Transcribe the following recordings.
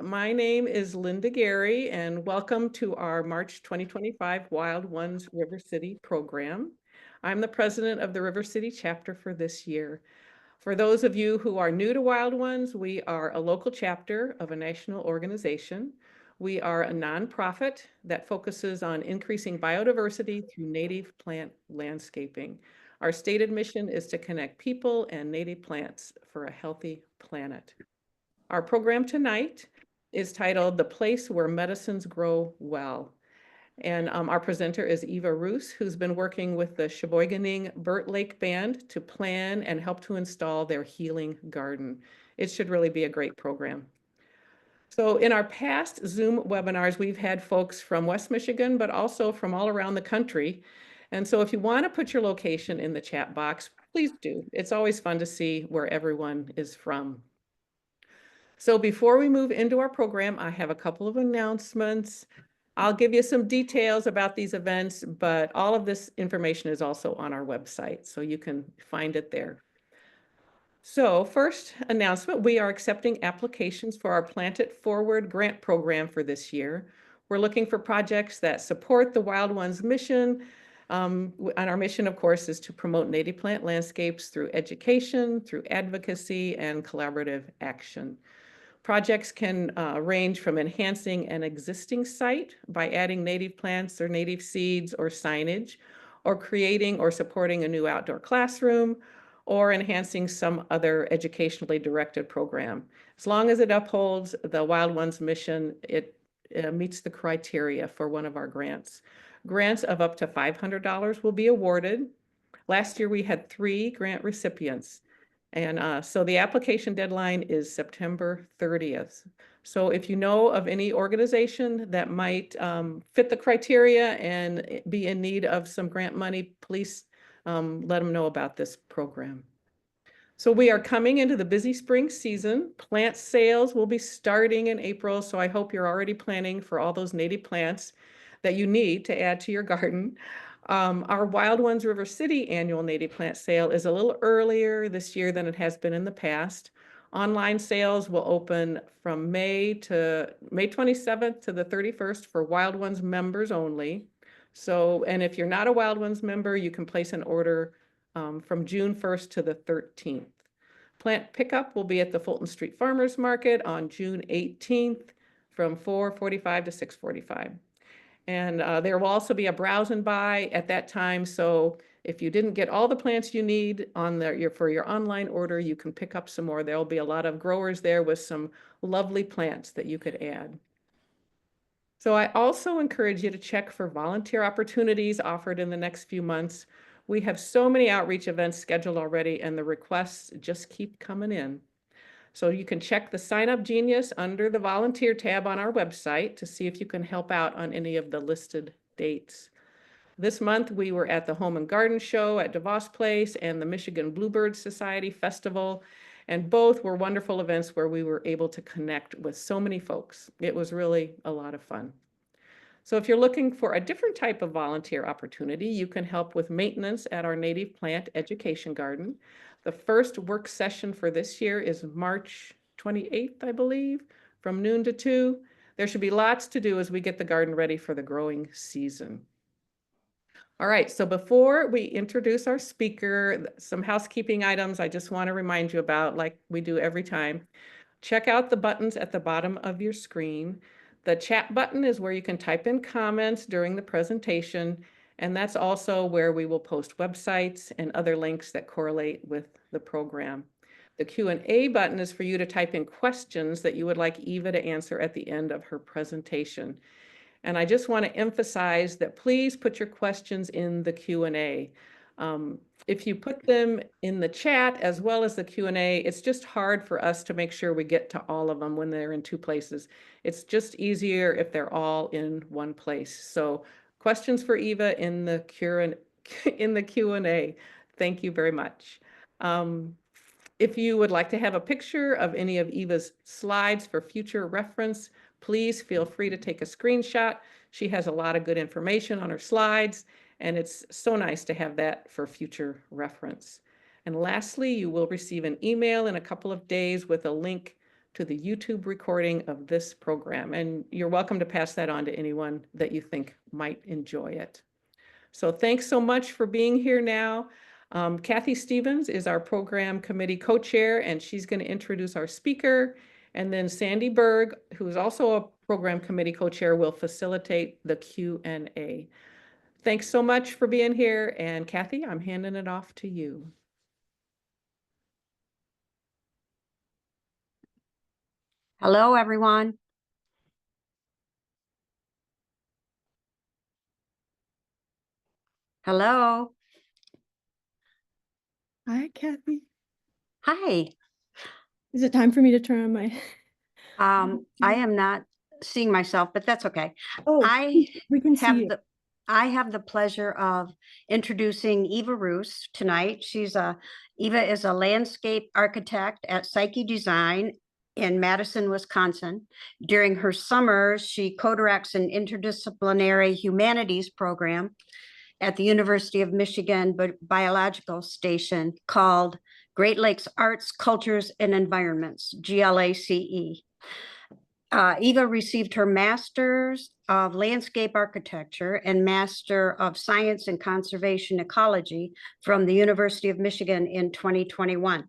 My name is Linda Gary, and welcome to our March 2025 Wild Ones River City program. I'm the president of the River City chapter for this year. For those of you who are new to Wild Ones, we are a local chapter of a national organization. We are a nonprofit that focuses on increasing biodiversity through native plant landscaping. Our stated mission is to connect people and native plants for a healthy planet. Our program tonight is titled The Place Where Medicines Grow Well. And our presenter is Eva Roos, who's been working with the Cheboiganing Burt Lake Band to plan and help to install their healing garden. It should really be a great program. So in our past Zoom webinars, we've had folks from West Michigan, but also from all around the country. And so if you want to put your location in the chat box, please do. It's always fun to see where everyone is from. So before we move into our program, I have a couple of announcements. I'll give you some details about these events, but all of this information is also on our website, so you can find it there. So first announcement, we are accepting applications for our Plant It Forward grant program for this year. We're looking for projects that support the Wild Ones mission. And our mission, of course, is to promote native plant landscapes through education, through advocacy, and collaborative action. Projects can range from enhancing an existing site by adding native plants or native seeds or signage, or creating or supporting a new outdoor classroom, or enhancing some other educationally directed program. As long as it upholds the Wild Ones mission, it meets the criteria for one of our grants. Grants of up to $500 will be awarded. Last year, we had 3 grant recipients. And so the application deadline is September 30th. So if you know of any organization that might fit the criteria and be in need of some grant money, please let them know about this program. So we are coming into the busy spring season. Plant sales will be starting in April, so I hope you're already planning for all those native plants that you need to add to your garden. Our Wild Ones River City annual native plant sale is a little earlier this year than it has been in the past. Online sales will open from May 27th to the 31st for Wild Ones members only. So, and if you're not a Wild Ones member, you can place an order from June 1st to the 13th. Plant pickup will be at the Fulton Street Farmers Market on June 18th from 4:45 to 6:45. And there will also be a browse and buy at that time. So if you didn't get all the plants you need on for your online order, you can pick up some more. There'll be a lot of growers there with some lovely plants that you could add. So I also encourage you to check for volunteer opportunities offered in the next few months. We have so many outreach events scheduled already, and the requests just keep coming in. So you can check the Sign Up Genius under the volunteer tab on our website to see if you can help out on any of the listed dates. This month, we were at the Home and Garden Show at DeVos Place and the Michigan Bluebird Society Festival, and both were wonderful events where we were able to connect with so many folks. It was really a lot of fun. So if you're looking for a different type of volunteer opportunity, you can help with maintenance at our native plant education garden. The first work session for this year is March 28th, I believe, from noon to 2. There should be lots to do as we get the garden ready for the growing season. All right, so before we introduce our speaker, some housekeeping items I just want to remind you about, like we do every time. Check out the buttons at the bottom of your screen. The chat button is where you can type in comments during the presentation, and that's also where we will post websites and other links that correlate with the program. The Q&A button is for you to type in questions that you would like Eva to answer at the end of her presentation. And I just want to emphasize that please put your questions in the Q&A. If you put them in the chat as well as the Q&A, it's just hard for us to make sure we get to all of them when they're in 2 places. It's just easier if they're all in one place. So questions for Eva in the Q&A. Thank you very much. If you would like to have a picture of any of Eva's slides for future reference, please feel free to take a screenshot. She has a lot of good information on her slides, and it's so nice to have that for future reference. And lastly, you will receive an email in a couple of days with a link to the YouTube recording of this program. And you're welcome to pass that on to anyone that you think might enjoy it. So thanks so much for being here now. Kathy Stevens is our program committee co-chair, and she's going to introduce our speaker. And then Sandy Berg, who is also a program committee co-chair, will facilitate the Q&A. Thanks so much for being here. And Kathy, I'm handing it off to you. Hello, everyone. Hello. Hi, Kathy. Hi. Is it time for me to turn on my? I am not seeing myself, but that's okay. Oh, I we can see have you. I have the pleasure of introducing Eva Roos tonight. Eva is a landscape architect at Psyche Design in Madison, Wisconsin. During her summers, she co-directs an interdisciplinary humanities program at the University of Michigan Biological Station called Great Lakes Arts, Cultures, and Environments, GLACE. Eva received her Master's of Landscape Architecture and Master of Science and Conservation Ecology from the University of Michigan in 2021.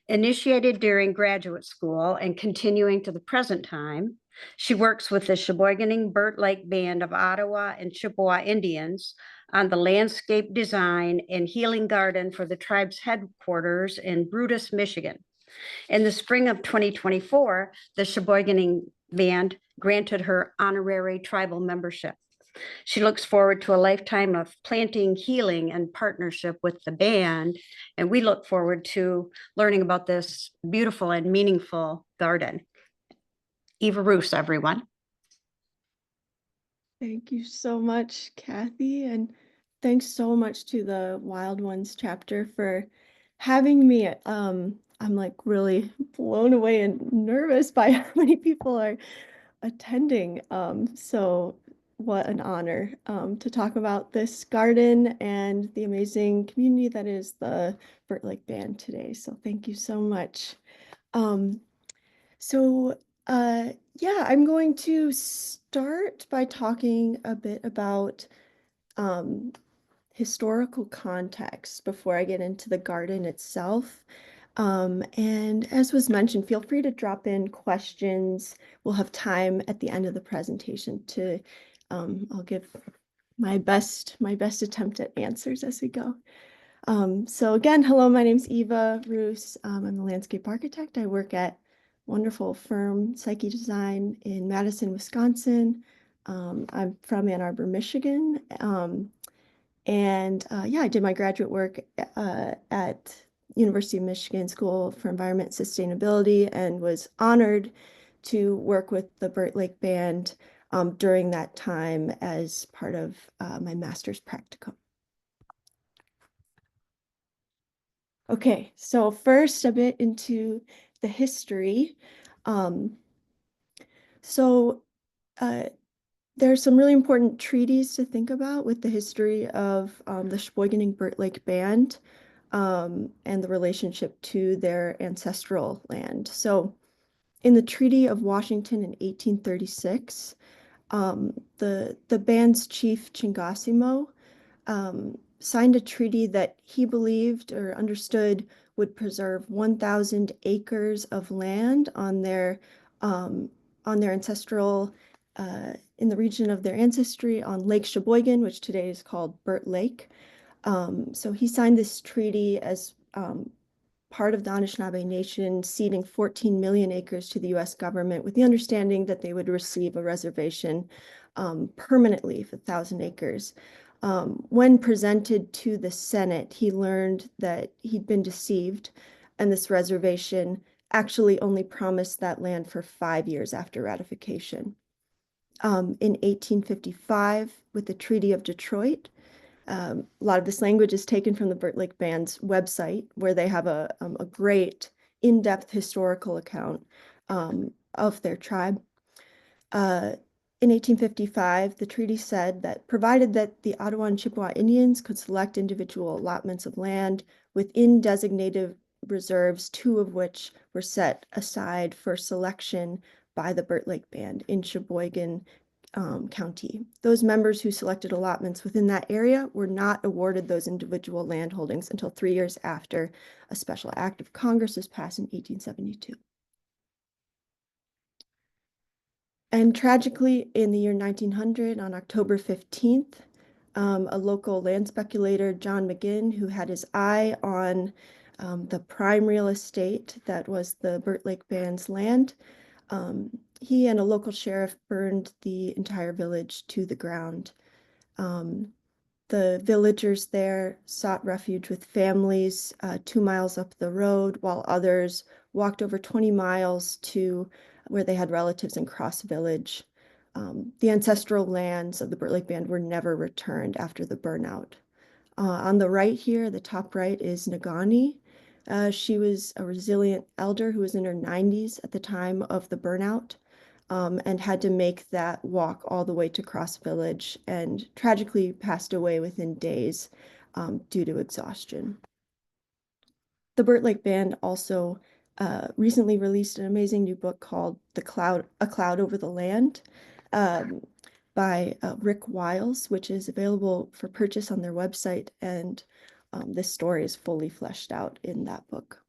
Initiated during graduate school and continuing to the present time, she works with the Cheboiganing Burt Lake Band of Ottawa and Chippewa Indians on the landscape design and healing garden for the tribe's headquarters in Brutus, Michigan. In the spring of 2024, the Cheboiganing Band granted her honorary tribal membership. She looks forward to a lifetime of planting, healing, and partnership with the band, and we look forward to learning about this beautiful and meaningful garden. Eva Roos, everyone. Thank you so much, Kathy, and thanks so much to the Wild Ones chapter for having me. I'm like really blown away and nervous by how many people are attending. So what an honor to talk about this garden and the amazing community that is the Burt Lake Band today. So thank you so much. Yeah, I'm going to start by talking a bit about historical context before I get into the garden itself. And as was mentioned, feel free to drop in questions. We'll have time at the end of the presentation to, I'll give my best attempt at answers as we go. So again, hello, my name's Eva Roos. I'm a landscape architect. I work at wonderful firm Psyche Design in Madison, Wisconsin. I'm from Ann Arbor, Michigan. Yeah, I did my graduate work at University of Michigan School for Environment and Sustainability and was honored to work with the Burt Lake Band during that time as part of my master's practicum. Okay, so first a bit into the history. There's some really important treaties to think about with the history of the Cheboiganing Burt Lake Band and the relationship to their ancestral land. So in the Treaty of Washington in 1836, the band's chief Chingasimo signed a treaty that he believed or understood would preserve 1,000 acres of land on their ancestral in the region of their ancestry on Lake Cheboigan, which today is called Burt Lake. So he signed this treaty as part of the Anishinaabe Nation, ceding 14 million acres to the U.S. government with the understanding that they would receive a reservation permanently for 1,000 acres. When presented to the Senate, he learned that he'd been deceived, and this reservation actually only promised that land for 5 years after ratification. In 1855, with the Treaty of Detroit, a lot of this language is taken from the Burt Lake Band's website, where they have a great in-depth historical account of their tribe. In 1855, the treaty said that provided that the Ottawa and Chippewa Indians could select individual allotments of land within designated reserves, 2 of which were set aside for selection by the Burt Lake Band in Cheboiganing County. Those members who selected allotments within that area were not awarded those individual land holdings until 3 years after a special act of Congress was passed in 1872. And tragically, in the year 1900, on October 15th, a local land speculator, John McGinn, who had his eye on the prime real estate that was the Burt Lake Band's land, he and a local sheriff burned the entire village to the ground. The villagers there sought refuge with families 2 miles up the road, while others walked over 20 miles to where they had relatives in Cross Village. The ancestral lands of the Burt Lake Band were never returned after the burnout. On the right here, the top right, is Nagani. She was a resilient elder who was in her 90s at the time of the burnout, and had to make that walk all the way to Cross Village, and tragically passed away within days due to exhaustion. The Burt Lake Band also recently released an amazing new book called A Cloud Over the Land by Rick Wiles, which is available for purchase on their website, and this story is fully fleshed out in that book.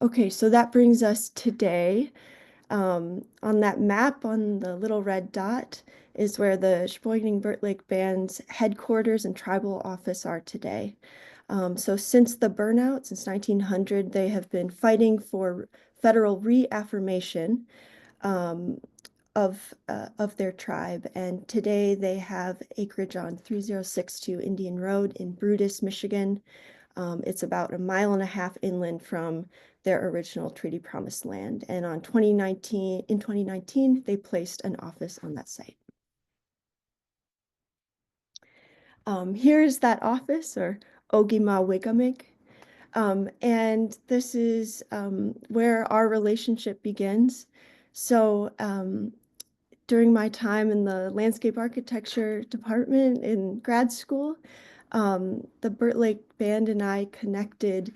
Okay, so that brings us today. On that map on the little red dot is where the Cheboiganing Burt Lake Band's headquarters and tribal office are today. So since the burnout, since 1900, they have been fighting for federal reaffirmation of their tribe. And today they have acreage on 3062 Indian Road in Brutus, Michigan. It's about 1.5 miles inland from their original treaty promised land. And in 2019, they placed an office on that site. Here's that office, or Ojibwe. And this is where our relationship begins. So during my time in the landscape architecture department in grad school, the Burt Lake Band and I connected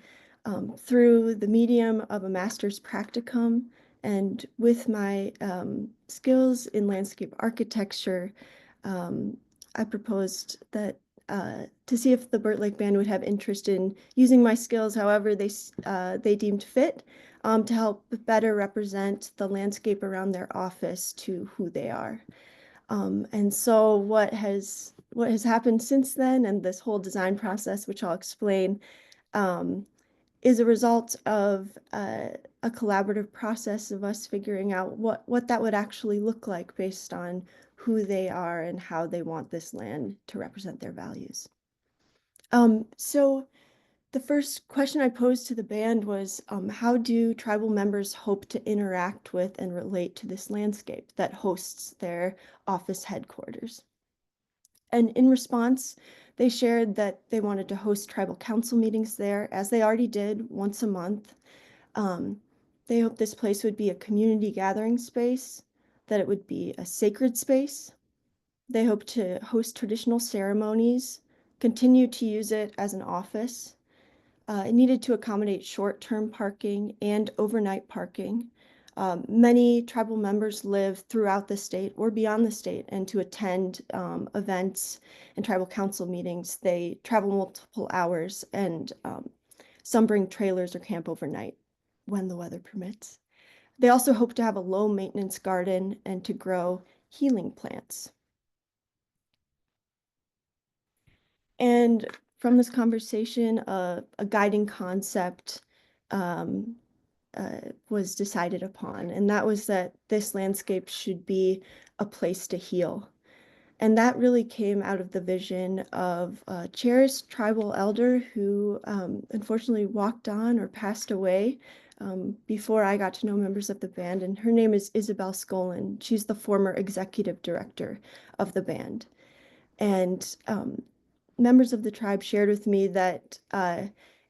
through the medium of a master's practicum, and with my skills in landscape architecture, I proposed that to see if the Burt Lake Band would have interest in using my skills however they deemed fit, to help better represent the landscape around their office to who they are. And so what has happened since then, and this whole design process, which I'll explain, is a result of a collaborative process of us figuring out what that would actually look like based on who they are and how they want this land to represent their values. So the first question I posed to the band was, how do tribal members hope to interact with and relate to this landscape that hosts their office headquarters? And in response, they shared that they wanted to host tribal council meetings there, as they already did once a month. They hoped this place would be a community gathering space, that it would be a sacred space. They hoped to host traditional ceremonies, continue to use it as an office. It needed to accommodate short-term parking and overnight parking. Many tribal members live throughout the state or beyond the state, and to attend events and tribal council meetings, they travel multiple hours, and some bring trailers or camp overnight when the weather permits. They also hope to have a low-maintenance garden and to grow healing plants. And from this conversation, a guiding concept was decided upon, and that was that this landscape should be a place to heal. And that really came out of the vision of a cherished tribal elder who unfortunately walked on or passed away before I got to know members of the band, and her name is Isabel Skolin. She's the former executive director of the band. And members of the tribe shared with me that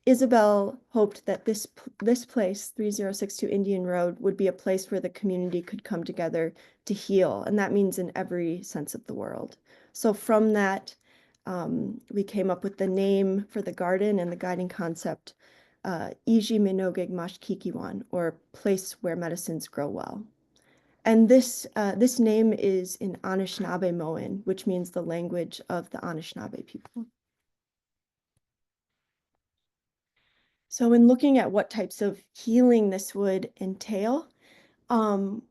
Isabel hoped that this place, 3062 Indian Road, would be a place where the community could come together to heal, and that means in every sense of the world. So from that we came up with the name for the garden and the guiding concept, Izhi-Minoging Mashkikiwan, or place where medicines grow well. And this name is in Anishinaabe, which means the language of the Anishinaabe people. So in looking at what types of healing this would entail, and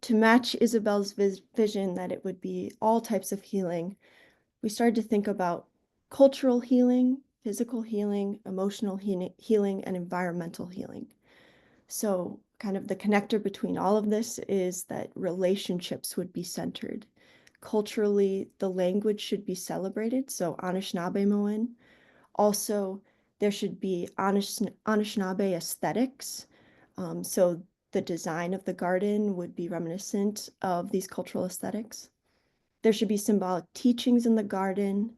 to match Isabel's vision that it would be all types of healing, we started to think about cultural healing, physical healing, emotional healing, and environmental healing. So kind of the connector between all of this is that relationships would be centered. Culturally, the language should be celebrated, so Anishinaabe. Also, there should be Anishinaabe aesthetics. So the design of the garden would be reminiscent of these cultural aesthetics. There should be symbolic teachings in the garden.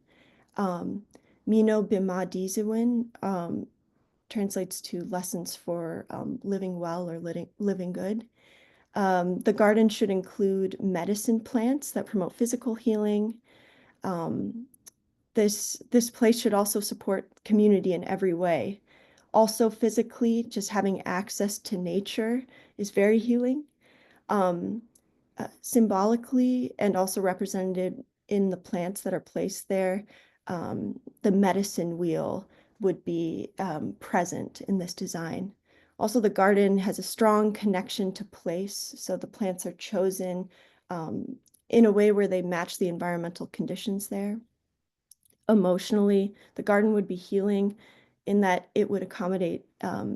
Mino Bima Diziwin translates to lessons for living well or living good. The garden should include medicine plants that promote physical healing. This place should also support community in every way. Also physically, just having access to nature is very healing. Symbolically and also represented in the plants that are placed there, the medicine wheel would be present in this design. Also, the garden has a strong connection to place, so the plants are chosen in a way where they match the environmental conditions there. Emotionally, the garden would be healing in that it would accommodate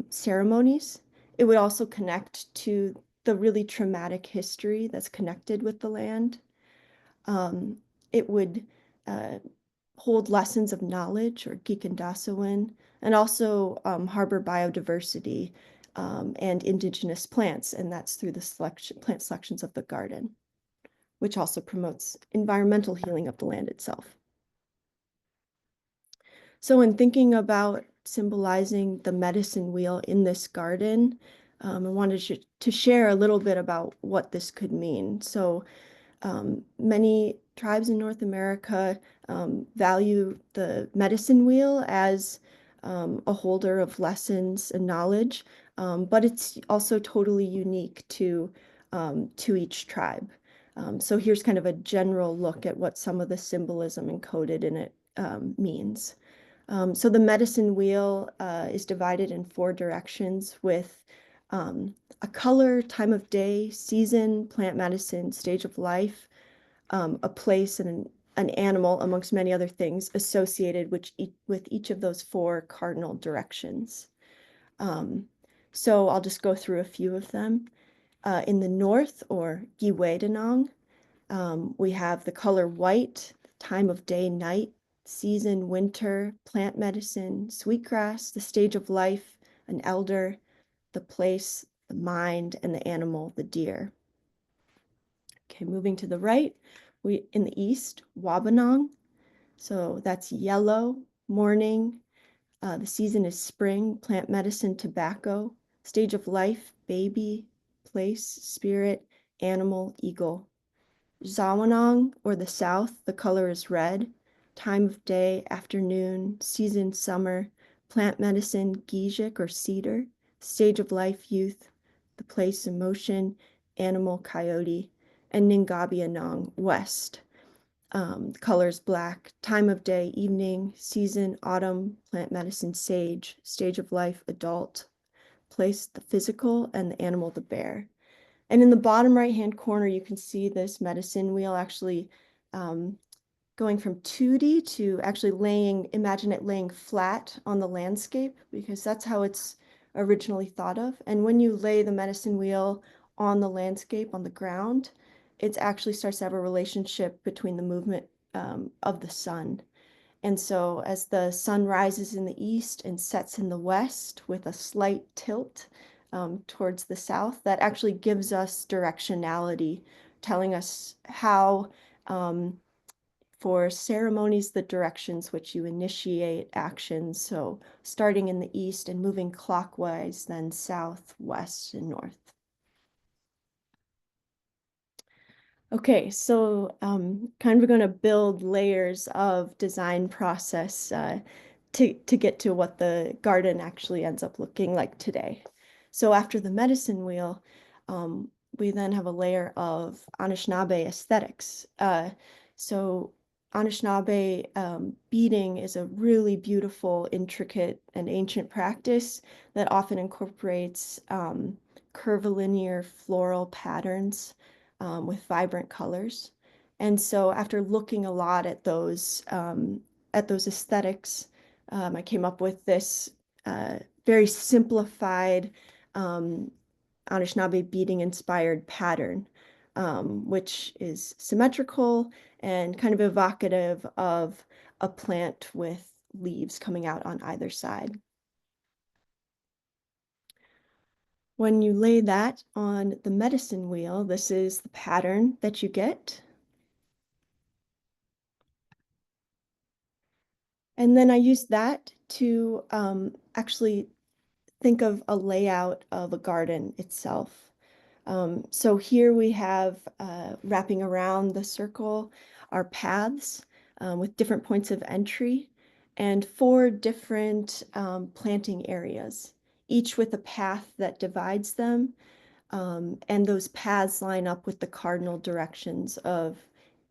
ceremonies. It would also connect to the really traumatic history that's connected with the land. It would hold lessons of knowledge, or Gikendasawin, and also harbor biodiversity and indigenous plants, and that's through the plant selections of the garden, which also promotes environmental healing of the land itself. So in thinking about symbolizing the medicine wheel in this garden, I wanted to share a little bit about what this could mean. So many tribes in North America value the medicine wheel as a holder of lessons and knowledge, but it's also totally unique to each tribe. So here's kind of a general look at what some of the symbolism encoded in it means. So the medicine wheel is divided in 4 directions with a color, time of day, season, plant medicine, stage of life, a place, and an animal, amongst many other things, associated with each of those 4 cardinal directions. So I'll just go through a few of them. In the north, or Cheboiganing, we have the color white, time of day, night, season, winter, plant medicine, sweetgrass, the stage of life, an elder, the place, the mind, and the animal, the deer. Okay, moving to the right, in the east, Wabanong. So that's yellow, morning. The season is spring, plant medicine, tobacco, stage of life, baby, place, spirit, animal, eagle. Zawanong, or the south, the color is red. Time of day, afternoon, season, summer, plant medicine, gijik or cedar, stage of life, youth, the place, emotion, animal, coyote, and Ningabianong, west. The color is black. Time of day, evening, season, autumn, plant medicine, sage, stage of life, adult, place, the physical, and the animal, the bear. And in the bottom right-hand corner, you can see this medicine wheel actually going from 2D to actually imagine it laying flat on the landscape, because that's how it's originally thought of. And when you lay the medicine wheel on the landscape, on the ground, it actually starts to have a relationship between the movement of the sun. And so as the sun rises in the east and sets in the west with a slight tilt towards the south, that actually gives us directionality, telling us how, for ceremonies, the directions which you initiate actions. So starting in the east and moving clockwise, then south, west, and north. Okay, so kind of going to build layers of design process to get to what the garden actually ends up looking like today. So after the medicine wheel, um, we then have a layer of Anishinaabe aesthetics. So Anishinaabe beading is a really beautiful, intricate, and ancient practice that often incorporates curvilinear floral patterns with vibrant colors. And so after looking a lot at those aesthetics, I came up with this very simplified Anishinaabe beading inspired pattern, which is symmetrical and kind of evocative of a plant with leaves coming out on either side. When you lay that on the medicine wheel, this is the pattern that you get. And then I use that to actually think of a layout of a garden itself. So here we have wrapping around the circle are paths with different points of entry and 4 different planting areas, each with a path that divides them. And those paths line up with the cardinal directions of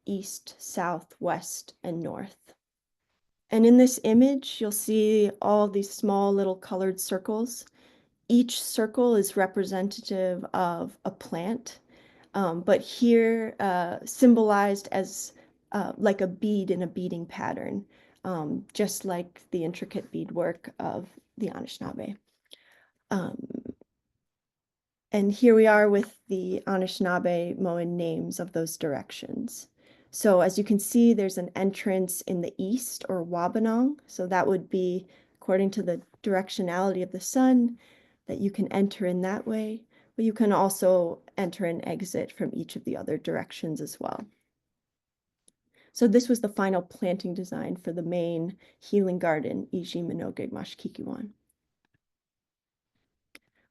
east, south, west, and north. And in this image, you'll see all these small little colored circles. Each circle is representative of a plant, but here symbolized as like a bead in a beading pattern, just like the intricate beadwork of the Anishinaabe. And here we are with the Anishinaabe-Moan names of those directions. So as you can see, there's an entrance in the east, or Wabanong. So that would be, according to the directionality of the sun, that you can enter in that way. But you can also enter and exit from each of the other directions as well. So this was the final planting design for the main healing garden, Izhi-Minoging Mashkikiwan.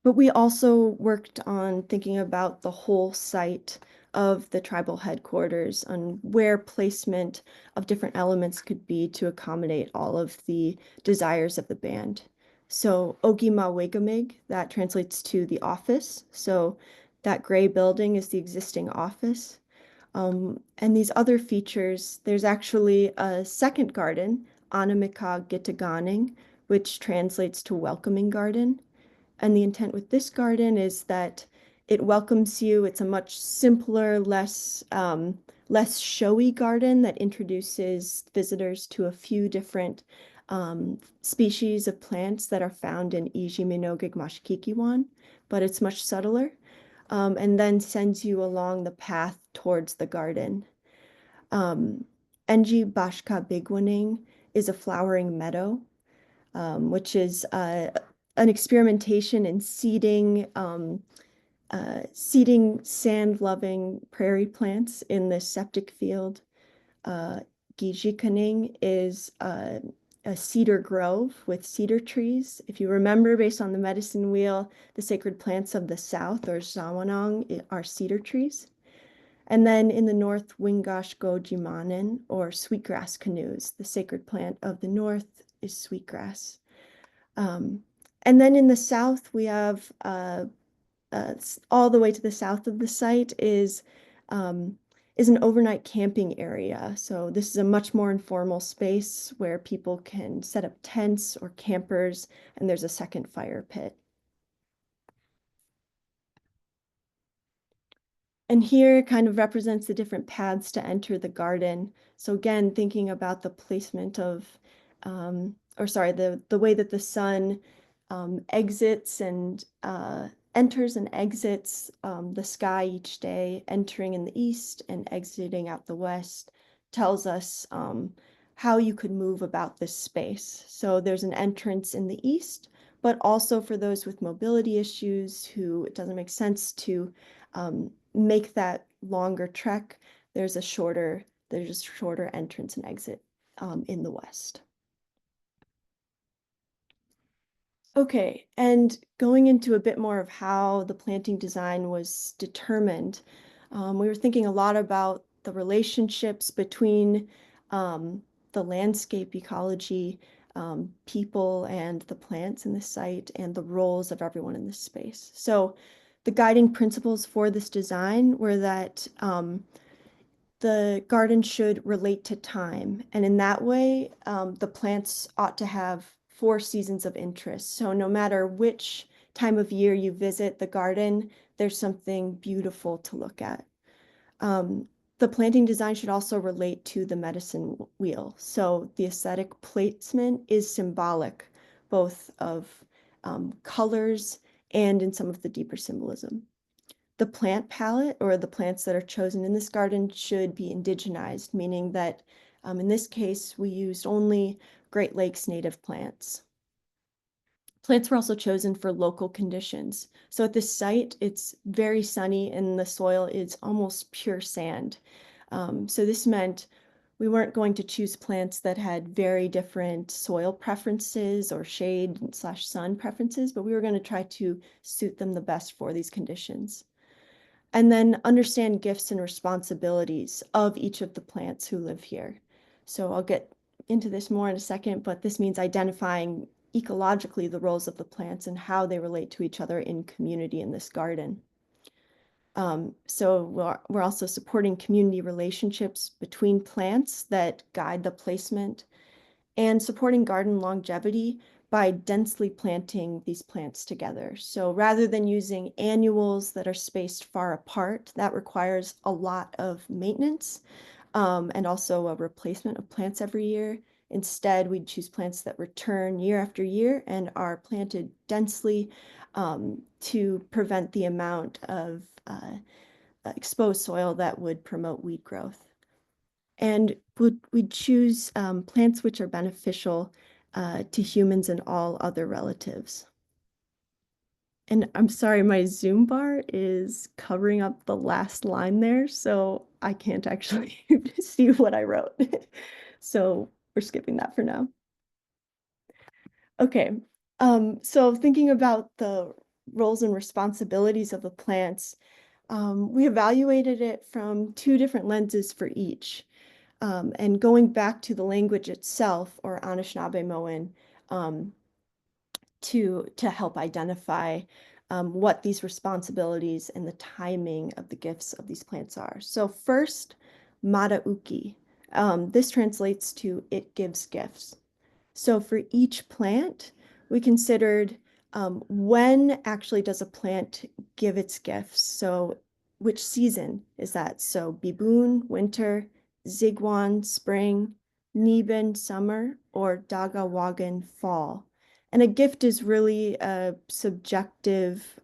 But we also worked on thinking about the whole site of the tribal headquarters on where placement of different elements could be to accommodate all of the desires of the band. So Ogimawigamig, that translates to the office. So that gray building is the existing office. And these other features, there's actually a second garden, Annmarie, which translates to welcoming garden. And the intent with this garden is that it welcomes you. It's a much simpler, less showy garden that introduces visitors to a few different species of plants that are found in Izhi-Minoging Mashkikiwan, but it's much subtler, and then sends you along the path towards the garden. Enji Bashka Bigwaning is a flowering meadow, which is an experimentation in seeding sand-loving prairie plants in the septic field. Cheboiganing is a cedar grove with cedar trees. If you remember, based on the medicine wheel, the sacred plants of the south, or Zawanang, are cedar trees. And then in the north, Wingash Gojimanen, or sweetgrass canoes. The sacred plant of the north is sweetgrass. And then in the south, we have all the way to the south of the site is an overnight camping area. So this is a much more informal space where people can set up tents or campers, and there's a second fire pit. And here kind of represents the different paths to enter the garden. So again, thinking about the placement of, the way that the sun exits and enters and exits the sky each day, entering in the east and exiting out the west, tells us how you could move about this space. So there's an entrance in the east, but also for those with mobility issues who it doesn't make sense to make that longer trek, there's a shorter entrance and exit in the west. Okay, and going into a bit more of how the planting design was determined, We were thinking a lot about the relationships between the landscape ecology, people and the plants in this site, and the roles of everyone in this space. So the guiding principles for this design were that the garden should relate to time. And in that way, the plants ought to have 4 seasons of interest. So no matter which time of year you visit the garden, there's something beautiful to look at. The planting design should also relate to the medicine wheel. So the aesthetic placement is symbolic, both of colors and in some of the deeper symbolism. The plant palette, or the plants that are chosen in this garden, should be indigenized, meaning that in this case, we used only Great Lakes native plants. Plants were also chosen for local conditions. So at this site, it's very sunny and the soil is almost pure sand. So this meant we weren't going to choose plants that had very different soil preferences or shade/sun preferences, but we were going to try to suit them the best for these conditions. And then understand gifts and responsibilities of each of the plants who live here. So I'll get into this more in a second, but this means identifying ecologically the roles of the plants and how they relate to each other in community in this garden. So we're also supporting community relationships between plants that guide the placement, and supporting garden longevity by densely planting these plants together. So rather than using annuals that are spaced far apart, that requires a lot of maintenance and also a replacement of plants every year. Instead, we'd choose plants that return year after year and are planted densely to prevent the amount of exposed soil that would promote weed growth. And we'd choose plants which are beneficial to humans and all other relatives. And I'm sorry, my Zoom bar is covering up the last line there, so I can't actually see what I wrote. So we're skipping that for now. Okay, so thinking about the roles and responsibilities of the plants, we evaluated it from 2 different lenses for each. And going back to the language itself, or Anishinaabe to help identify what these responsibilities and the timing of the gifts of these plants are. So first, Madauki. This translates to "it gives gifts." So for each plant, we considered when actually does a plant give its gifts? So which season is that? So Bibun, winter, Zigwan, spring, Niben, summer, or Dagawagan, fall. And a gift is really a subjective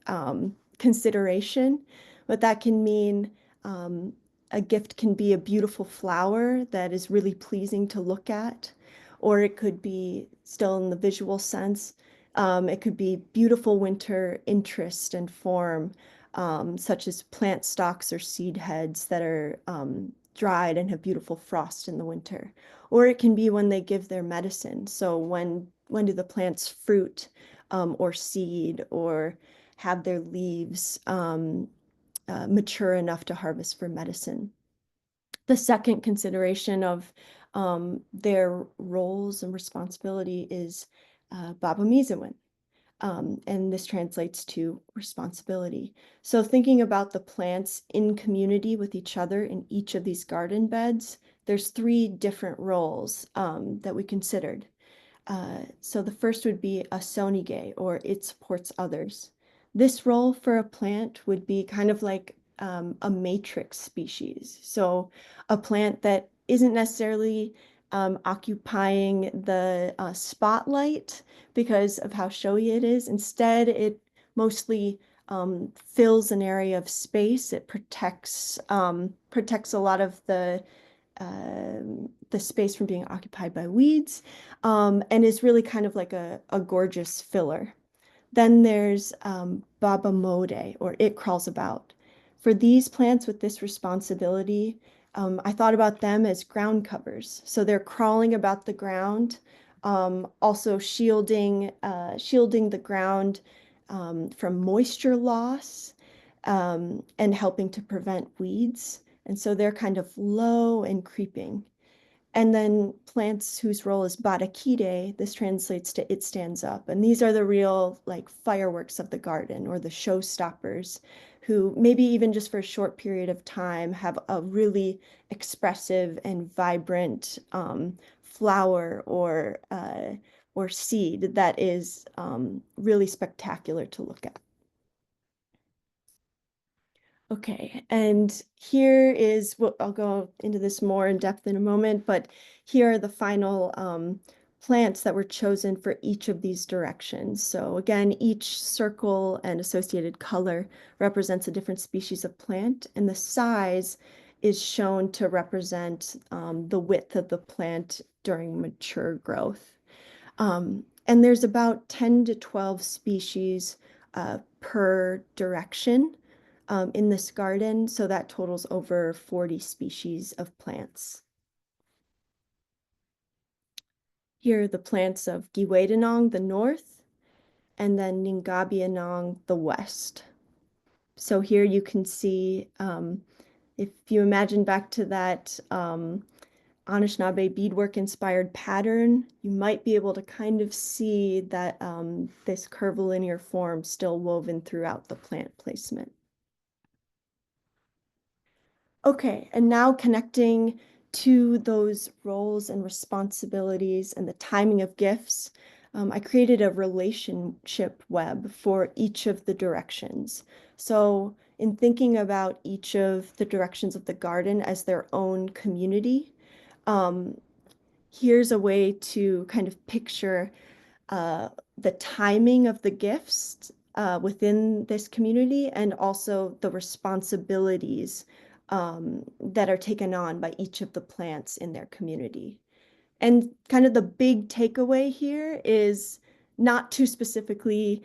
consideration. What that can mean, a gift can be a beautiful flower that is really pleasing to look at, or it could be, still in the visual sense, it could be beautiful winter interest and form, such as plant stalks or seed heads that are dried and have beautiful frost in the winter. Or it can be when they give their medicine. So when do the plants fruit or seed or have their leaves mature enough to harvest for medicine? The second consideration of their roles and responsibility is Baba Mizawan. And this translates to responsibility. So thinking about the plants in community with each other in each of these garden beds, there's 3 different roles that we considered. So the first would be a sonige, or it supports others. This role for a plant would be kind of like a matrix species. So a plant that isn't necessarily occupying the spotlight because of how showy it is. Instead, it mostly fills an area of space. It protects a lot of the space from being occupied by weeds, and is really kind of like a gorgeous filler. Then there's Baba Mode, or it crawls about. For these plants with this responsibility, I thought about them as ground covers. So they're crawling about the ground, also shielding the ground from moisture loss, and helping to prevent weeds. And so they're kind of low and creeping. And then plants whose role is Barakide, this translates to it stands up. And these are the real like fireworks of the garden or the showstoppers who maybe even just for a short period of time have a really expressive and vibrant flower or seed that is really spectacular to look at. Okay, and here is what I'll go into this more in depth in a moment, but here are the final plants that were chosen for each of these directions. So again, each circle and associated color represents a different species of plant, and the size is shown to represent the width of the plant during mature growth. And there's about 10 to 12 species per direction in this garden, so that totals over 40 species of plants. Here are the plants of Cheboiganing, the north, and then Ningabianong, the west. So here you can see, if you imagine back to that Anishinaabe beadwork inspired pattern, you might be able to kind of see that this curvilinear form still woven throughout the plant placement. Okay, and now connecting to those roles and responsibilities and the timing of gifts, I created a relationship web for each of the directions. So in thinking about each of the directions of the garden as their own community, here's a way to kind of picture the timing of the gifts within this community and also the responsibilities that are taken on by each of the plants in their community. And kind of the big takeaway here is not to specifically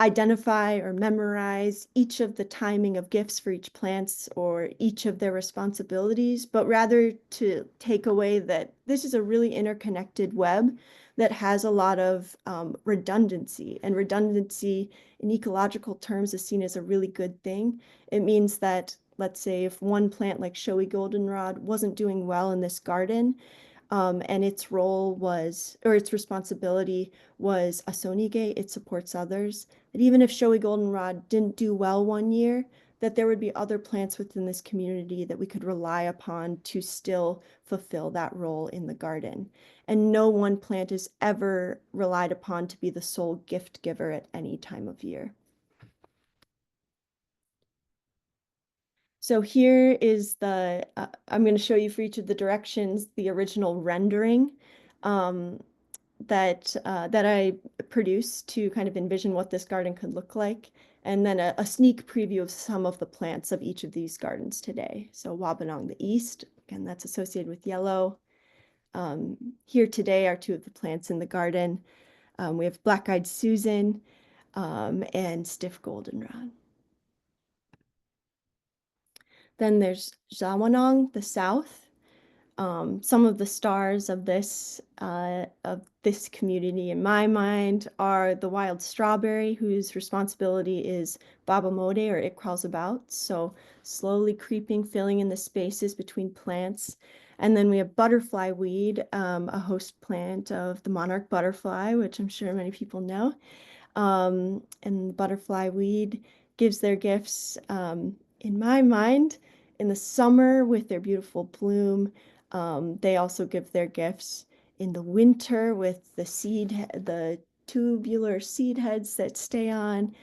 identify or memorize each of the timing of gifts for each plants or each of their responsibilities, but rather to take away that this is a really interconnected web that has a lot of redundancy, and redundancy in ecological terms is seen as a really good thing. It means that, let's say, if one plant like showy goldenrod wasn't doing well in this garden, and its role was, or its responsibility was asonige, it supports others, that even if showy goldenrod didn't do well one year, that there would be other plants within this community that we could rely upon to still fulfill that role in the garden. And no one plant is ever relied upon to be the sole gift giver at any time of year. So here is the, I'm going to show you for each of the directions, the original rendering that I produced to kind of envision what this garden could look like. And then a sneak preview of some of the plants of each of these gardens today. So Wabanong the East, again, that's associated with yellow. Here today are two of the plants in the garden. We have black-eyed Susan and stiff goldenrod. Then there's Zawanong, the south. Some of the stars of this community, in my mind, are the wild strawberry, whose responsibility is babamode, or it crawls about. So slowly creeping, filling in the spaces between plants. And then we have butterfly weed, a host plant of the monarch butterfly, which I'm sure many people know. And butterfly weed gives their gifts, in my mind, in the summer with their beautiful bloom. They also give their gifts in the winter with the tubular seed heads that stay on,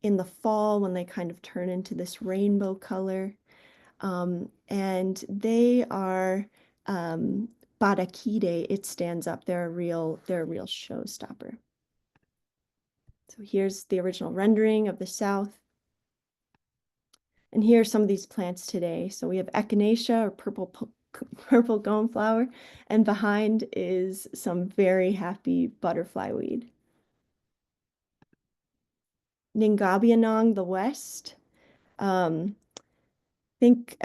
in the fall when they kind of turn into this rainbow color. And they are Barakide, it stands up. They're a real showstopper. So here's the original rendering of the south. And here are some of these plants today. So we have echinacea, or purple coneflower, and behind is some very happy butterfly weed. Ningabianong, the west. I think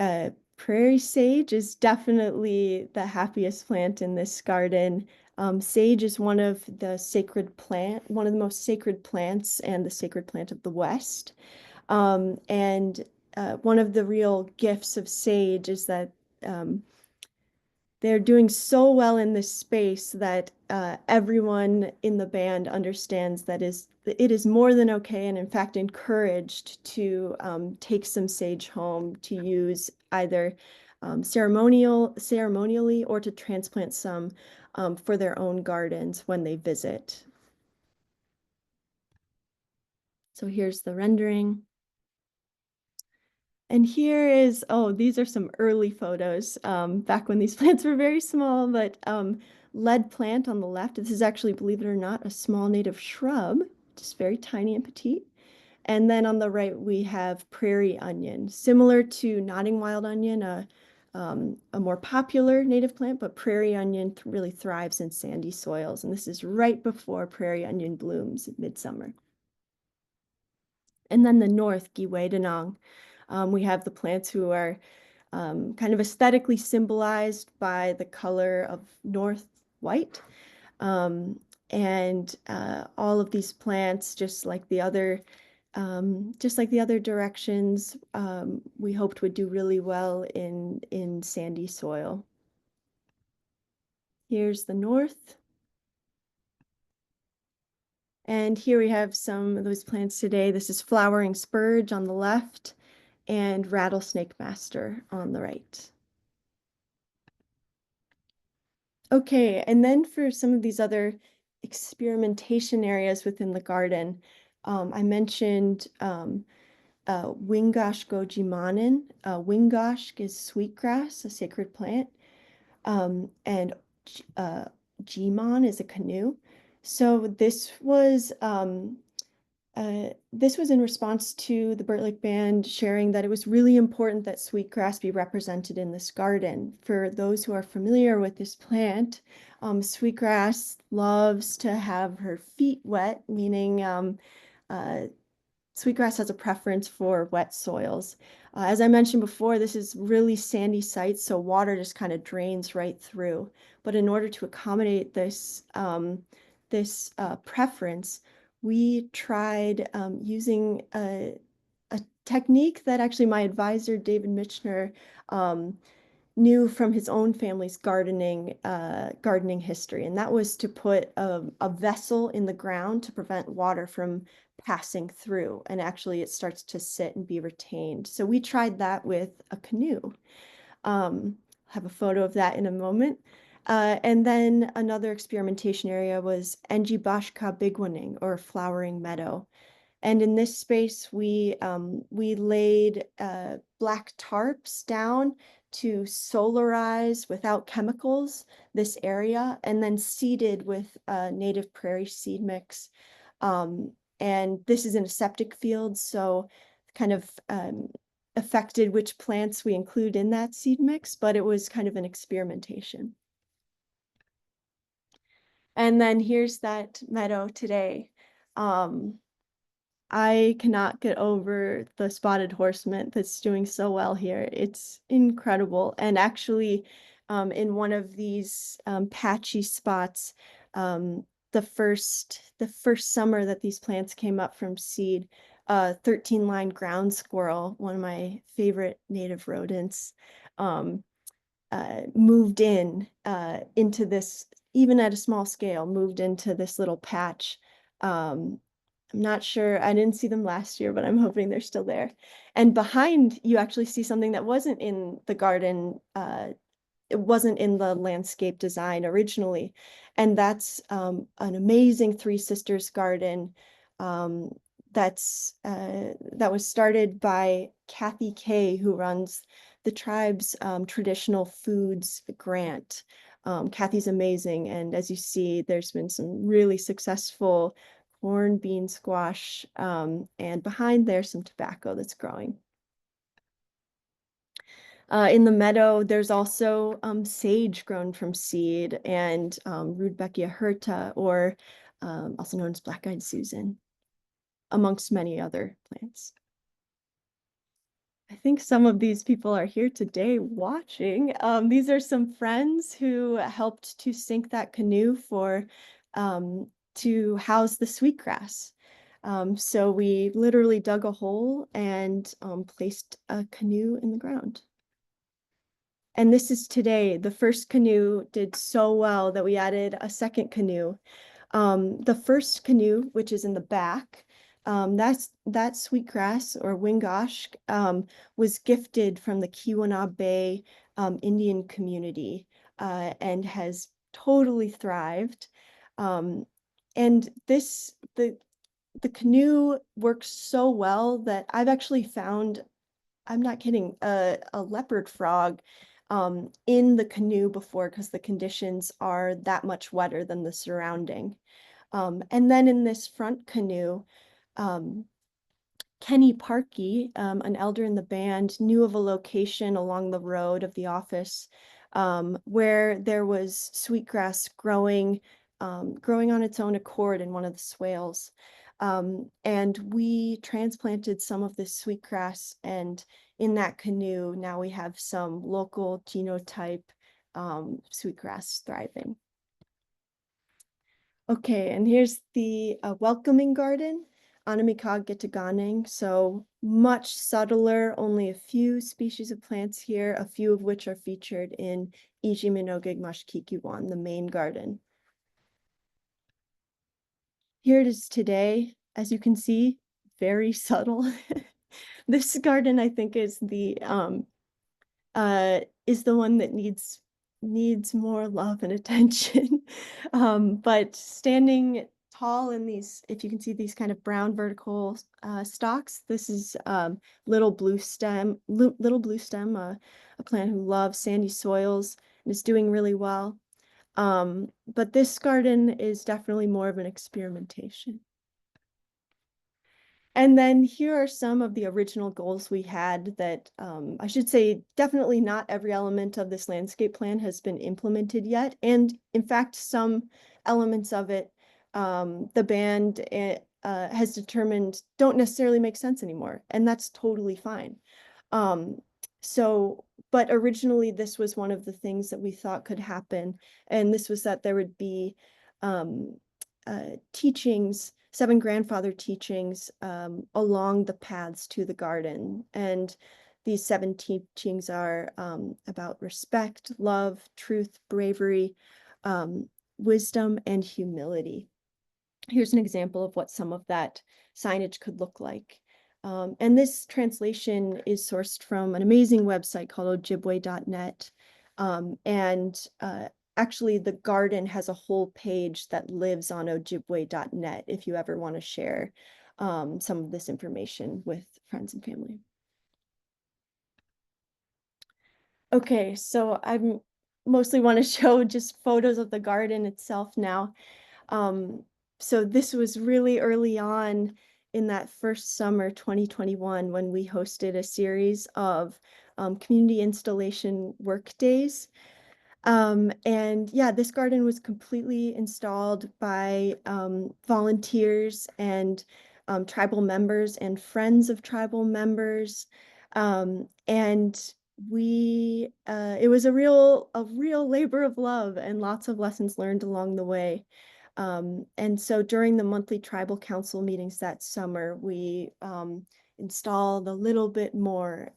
prairie sage is definitely the happiest plant in this garden. Sage is one of the most sacred plants and the sacred plant of the West. And one of the real gifts of sage is that they're doing so well in this space that everyone in the band understands that it is more than okay, and in fact encouraged to take some sage home to use either ceremonially or to transplant some for their own gardens when they visit. So here's the rendering. And here is, oh, these are some early photos back when these plants were very small, but lead plant on the left. This is actually, believe it or not, a small native shrub, just very tiny and petite. And then on the right, we have prairie onion, similar to nodding wild onion, a more popular native plant, but prairie onion really thrives in sandy soils. And this is right before prairie onion blooms in midsummer. And then the north, Cheboiganing. We have the plants who are kind of aesthetically symbolized by the color of north white. And all of these plants, just like the other directions, we hoped would do really well in sandy soil. Here's the north. And here we have some of those plants today. This is flowering spurge on the left and rattlesnake master on the right. Okay, and then for some of these other experimentation areas within the garden, I mentioned Wingosh gojimanin. Wingosh is sweetgrass, a sacred plant, and Jimon is a canoe. So this was in response to the Burt Lake Band sharing that it was really important that sweetgrass be represented in this garden. For those who are familiar with this plant, sweetgrass loves to have her feet wet, meaning sweetgrass has a preference for wet soils. As I mentioned before, this is really sandy site, so water just kind of drains right through. But in order to accommodate this preference, we tried using a technique that actually my advisor, David Michener, knew from his own family's gardening history, and that was to put a vessel in the ground to prevent water from passing through, and actually it starts to sit and be retained. So we tried that with a canoe. Have a photo of that in a moment. And then another experimentation area was Izhi-Minoging or flowering meadow. And in this space, we laid black tarps down to solarize without chemicals this area, and then seeded with native prairie seed mix. And this is in a septic field, so kind of affected which plants we include in that seed mix, but it was kind of an experimentation. And then here's that meadow today. I cannot get over the spotted horseman that's doing so well here. It's incredible. And actually, in one of these patchy spots, the first summer that these plants came up from seed, 13-line ground squirrel, one of my favorite native rodents, moved into this, even at a small scale, moved into this little patch. I'm not sure, I didn't see them last year, but I'm hoping they're still there. And behind, you actually see something that wasn't in the garden, it wasn't in the landscape design originally. And that's an amazing Three Sisters garden that was started by Kathy Kay, who runs the tribe's traditional foods grant. Kathy's amazing, and as you see, there's been some really successful corn, bean, squash, and behind there's some tobacco that's growing. In the meadow, there's also sage grown from seed and Rudbeckia hirta, or also known as black-eyed Susan, amongst many other plants. I think some of these people are here today watching. These are some friends who helped to sink that canoe to house the sweetgrass. So we literally dug a hole and placed a canoe in the ground. And this is today. The first canoe did so well that we added a second canoe. The first canoe, which is in the back, that sweetgrass or wingosh was gifted from the Keweenaw Indian community and has totally thrived. And the canoe works so well that I've actually found, I'm not kidding, a leopard frog in the canoe before because the conditions are that much wetter than the surrounding. And then in this front canoe, um, Kenny Parkey, an elder in the band, knew of a location along the road of the office where there was sweetgrass growing on its own accord in one of the swales. And we transplanted some of this sweetgrass, and in that canoe, now we have some local genotype sweetgrass thriving. Okay, and here's the welcoming garden, Annmarie. So much subtler, only a few species of plants here, a few of which are featured in Izhi-Minoging Mashkikiwan, the main garden. Here it is today. As you can see, very subtle. This garden, I think, is the one that needs more love and attention. But standing tall in these, if you can see these kind of brown vertical stalks, this is little blue stem, a plant who loves sandy soils and is doing really well. But this garden is definitely more of an experimentation. And then here are some of the original goals we had that I should say definitely not every element of this landscape plan has been implemented yet. And in fact, some elements of it, the band has determined don't necessarily make sense anymore. And that's totally fine. But originally this was one of the things that we thought could happen. And this was that there would be teachings, 7 grandfather teachings along the paths to the garden. And these 7 teachings are about respect, love, truth, bravery, wisdom, and humility. Here's an example of what some of that signage could look like. And this translation is sourced from an amazing website called Ojibwe.net. Actually, the garden has a whole page that lives on Ojibwe.net if you ever want to share some of this information with friends and family. Okay, so I mostly want to show just photos of the garden itself now. So this was really early on in that first summer, 2021, when we hosted a series of community installation work days. And yeah, this garden was completely installed by volunteers and tribal members and friends of tribal members. And it was a real labor of love and lots of lessons learned along the way. And so during the monthly tribal council meetings that summer, we installed a little bit more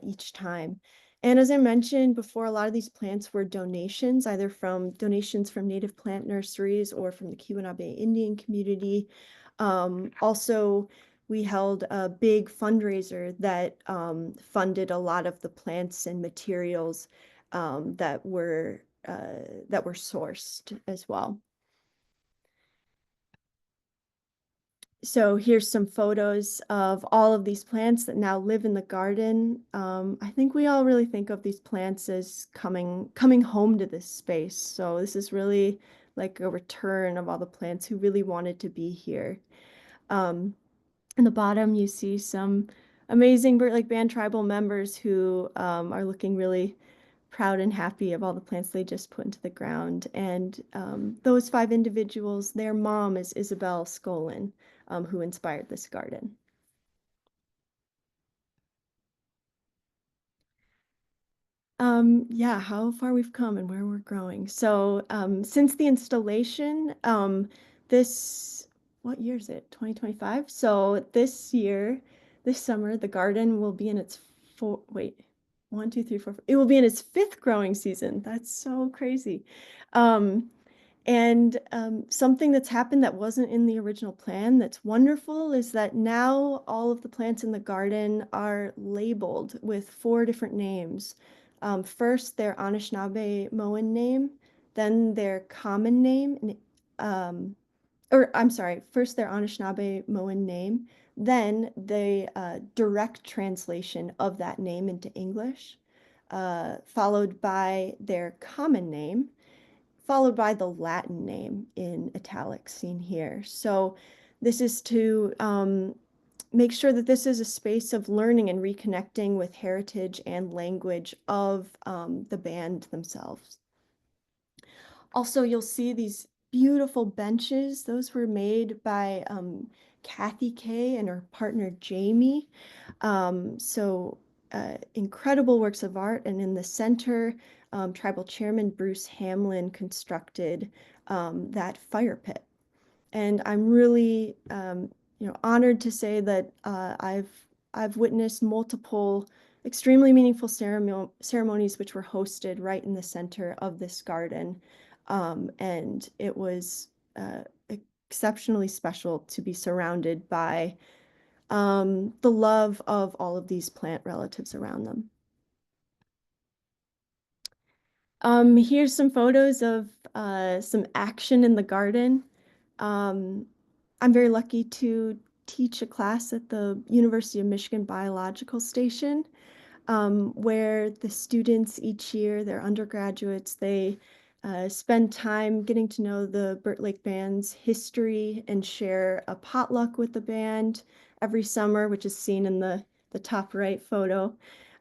each time. And as I mentioned before, a lot of these plants were donations, either from donations from native plant nurseries or from the Keweenaw Indian community. Also, we held a big fundraiser that funded a lot of the plants and materials that were sourced as well. So here's some photos of all of these plants that now live in the garden. I think we all really think of these plants as coming home to this space. So this is really like a return of all the plants who really wanted to be here. In the bottom, you see some amazing Burt Lake Band tribal members who are looking really proud and happy of all the plants they just put into the ground. And those 5 individuals, their mom is Isabel Skolin, who inspired this garden. Yeah, how far we've come and where we're growing. So since the installation, this what year is it? 2025. So this year, this summer, the garden will be in its one, two, three, four. It will be in its fifth growing season. That's so crazy. And something that's happened that wasn't in the original plan that's wonderful is that now all of the plants in the garden are labeled with 4 different names. First, their Anishinaabe Moan name, then their common name, or I'm sorry, first their Anishinaabe Moan name, then the direct translation of that name into English, followed by their common name, followed by the Latin name in italics seen here. So this is to make sure that this is a space of learning and reconnecting with heritage and language of the band themselves. Also, you'll see these beautiful benches. Those were made by Kathy Kay and her partner Jamie. Incredible works of art. And in the center, Tribal Chairman Bruce Hamlin constructed that fire pit. And I'm really, honored to say that I've witnessed multiple extremely meaningful ceremonies which were hosted right in the center of this garden. And it was exceptionally special to be surrounded by the love of all of these plant relatives around them. Here's some photos of some action in the garden. I'm very lucky to teach a class at the University of Michigan Biological Station, where the students each year, they're undergraduates, they spend time getting to know the Burt Lake Band's history and share a potluck with the band every summer, which is seen in the top right photo.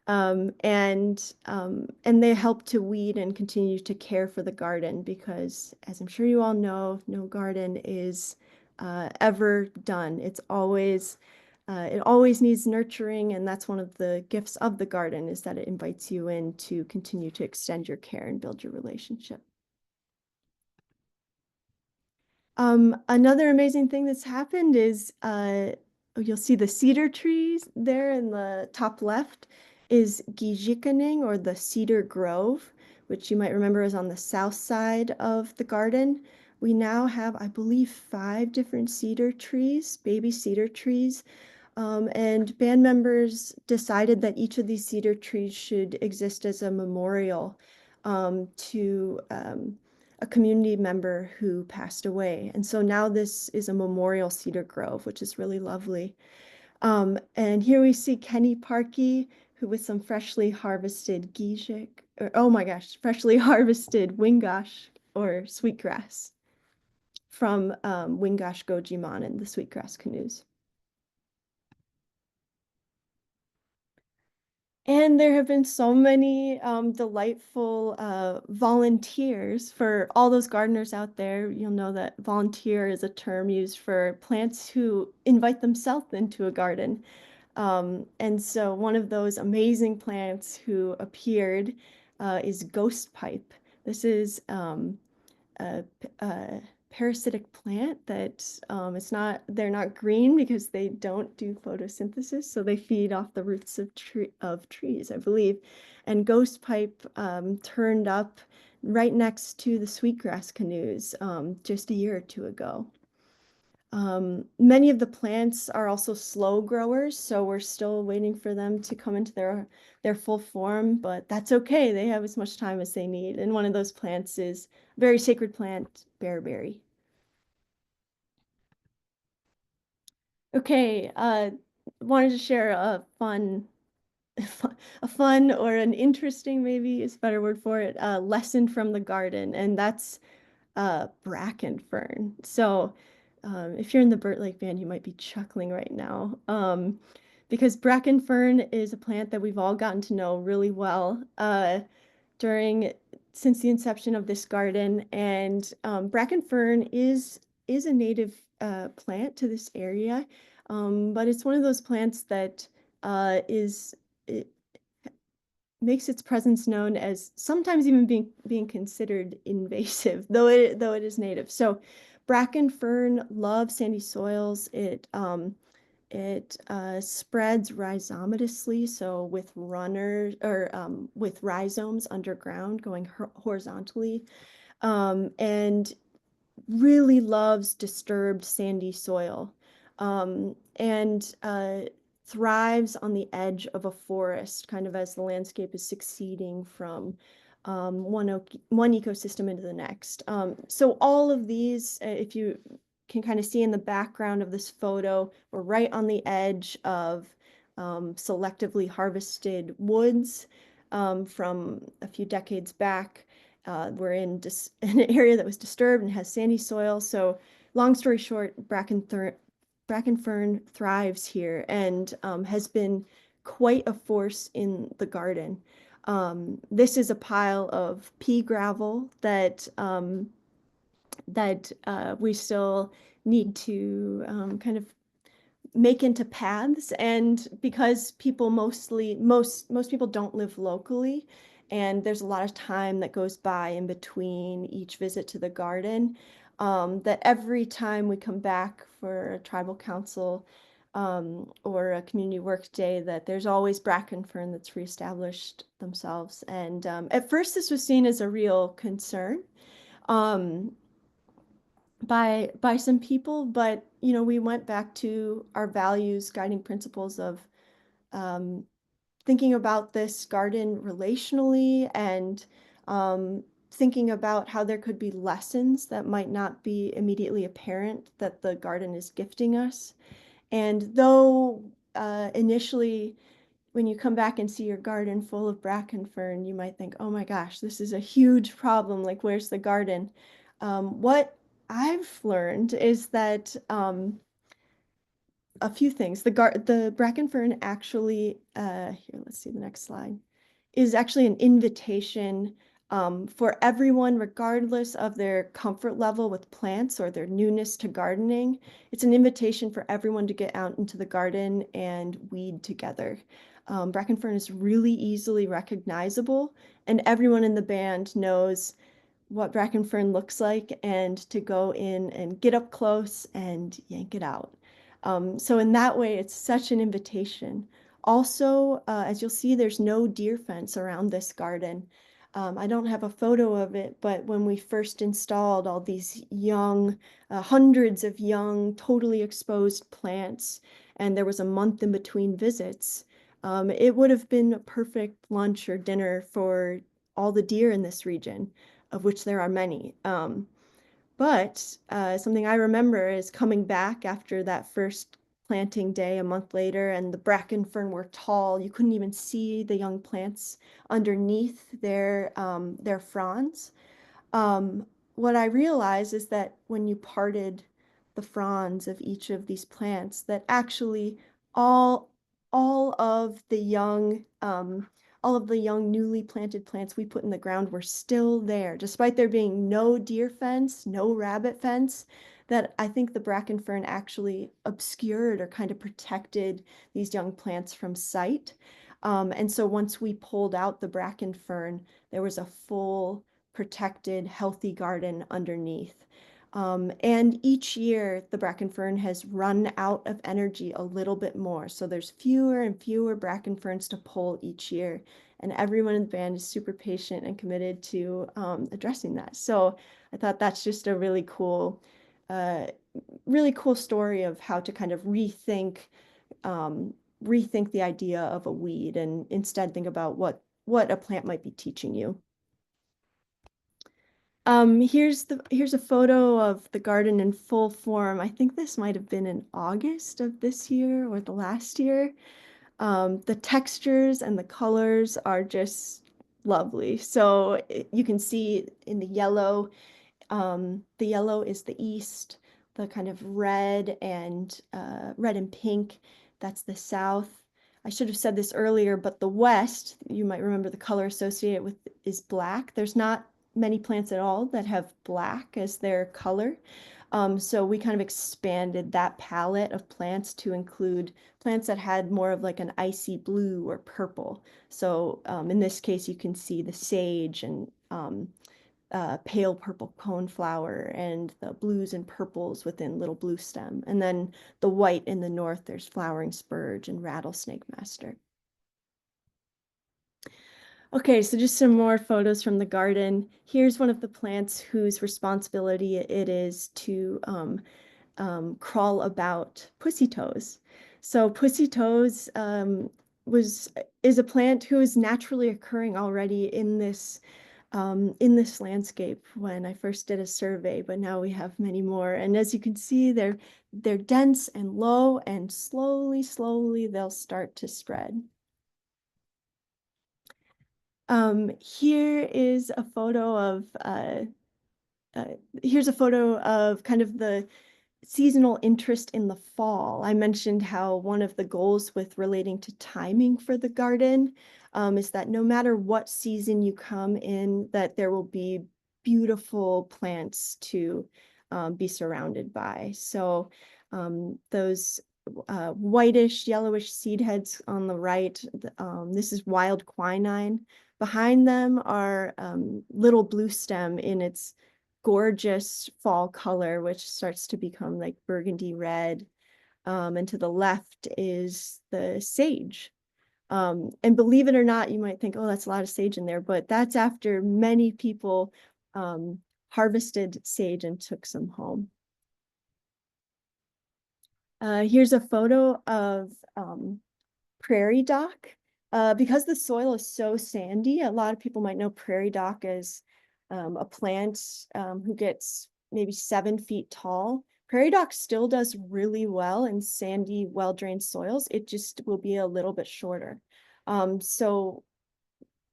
And they help to weed and continue to care for the garden because, as I'm sure you all know, no garden is ever done. It always needs nurturing, and that's one of the gifts of the garden is that it invites you in to continue to extend your care and build your relationship. Another amazing thing that's happened is you'll see the cedar trees there in the top left is Izhi-Minoging, or the cedar grove, which you might remember is on the south side of the garden. We now have, I believe, 5 different cedar trees, baby cedar trees. And band members decided that each of these cedar trees should exist as a memorial to a community member who passed away. And so now this is a memorial cedar grove, which is really lovely. And here we see Kenny Parkey, who with some freshly harvested freshly harvested wingosh or sweetgrass from Wingosh Gojiman and the sweetgrass canoes. And there have been so many delightful volunteers for all those gardeners out there. You'll know that volunteer is a term used for plants who invite themselves into a garden. And so one of those amazing plants who appeared is ghost pipe. This is a parasitic plant that they're not green because they don't do photosynthesis, so they feed off the roots of trees, I believe. And ghost pipe turned up right next to the sweetgrass canoes just a year or 2 ago. Many of the plants are also slow growers, so we're still waiting for them to come into their full form, but that's okay. They have as much time as they need. And one of those plants is a very sacred plant, bearberry. Okay, wanted to share a fun or an interesting, maybe is a better word for it, lesson from the garden, and that's bracken fern. So if you're in the Burt Lake Band, you might be chuckling right now because bracken fern is a plant that we've all gotten to know really well since the inception of this garden. And bracken fern is a native plant to this area, but it's one of those plants that it makes its presence known as sometimes even being considered invasive, though it is native. So Bracken fern loves sandy soils. It spreads rhizomatously, so with runners or with rhizomes underground going horizontally, and really loves disturbed sandy soil, and thrives on the edge of a forest, kind of as the landscape is succeeding from one ecosystem into the next. So all of these, if you can kind of see in the background of this photo, we're right on the edge of selectively harvested woods from a few decades back. We're in an area that was disturbed and has sandy soil. So long story short, bracken fern thrives here and has been quite a force in the garden. This is a pile of pea gravel that we still need to kind of make into paths. And because people most people don't live locally, and there's a lot of time that goes by in between each visit to the garden, that every time we come back for a tribal council or a community work day, that there's always bracken fern that's reestablished themselves. And at first this was seen as a real concern by some people, but we went back to our values, guiding principles of thinking about this garden relationally, and thinking about how there could be lessons that might not be immediately apparent that the garden is gifting us. And though initially, when you come back and see your garden full of bracken fern, you might think, oh my gosh, this is a huge problem. Like, where's the garden? What I've learned is that a few things. The bracken fern actually, here, let's see the next slide, is actually an invitation for everyone, regardless of their comfort level with plants or their newness to gardening. It's an invitation for everyone to get out into the garden and weed together. Bracken fern is really easily recognizable, and everyone in the band knows what bracken fern looks like and to go in and get up close and yank it out. So in that way, it's such an invitation. Also, as you'll see, there's no deer fence around this garden. I don't have a photo of it, but when we first installed all these young, hundreds of young, totally exposed plants, and there was a month in between visits, it would have been a perfect lunch or dinner for all the deer in this region, of which there are many. But something I remember is coming back after that first planting day a month later, and the bracken fern were tall. You couldn't even see the young plants underneath their fronds. What I realized is that when you parted the fronds of each of these plants, that actually all all of the young newly planted plants we put in the ground were still there, despite there being no deer fence, no rabbit fence. That I think the bracken fern actually obscured or kind of protected these young plants from sight. And so once we pulled out the bracken fern, there was a full protected, healthy garden underneath. And each year, the bracken fern has run out of energy a little bit more. So there's fewer and fewer bracken ferns to pull each year. And everyone in the band is super patient and committed to addressing that. So I thought that's just a uh, really cool story of how to kind of rethink the idea of a weed and instead think about what a plant might be teaching you. Here's a photo of the garden in full form. I think this might have been in August of this year or the last year. The textures and the colors are just lovely. So you can see in the yellow is the east, the kind of red and pink, that's the south. I should have said this earlier, but the west, you might remember the color associated with is black. There's not many plants at all that have black as their color. So we kind of expanded that palette of plants to include plants that had more of like an icy blue or purple. So in this case, you can see the sage and pale purple coneflower and the blues and purples within little blue stem. And then the white in the north, there's flowering spurge and rattlesnake master. Okay, so just some more photos from the garden. Here's one of the plants whose responsibility it is to crawl about pussy toes. So pussy toes is a plant who is naturally occurring already in this landscape when I first did a survey, but now we have many more. And as you can see, they're dense and low, and slowly they'll start to spread. Here is a photo of here's a photo of kind of the seasonal interest in the fall. I mentioned how one of the goals with relating to timing for the garden is that no matter what season you come in, that there will be beautiful plants to be surrounded by. So those whitish, yellowish seed heads on the right, this is wild quinine. Behind them are little blue stem in its gorgeous fall color, which starts to become like burgundy red. And to the left is the sage. And believe it or not, you might think, oh, that's a lot of sage in there, but that's after many people harvested sage and took some home. Here's a photo of prairie dock. Because the soil is so sandy, a lot of people might know prairie dock as a plant who gets maybe 7 feet tall. Prairie dock still does really well in sandy, well-drained soils. It just will be a little bit shorter. So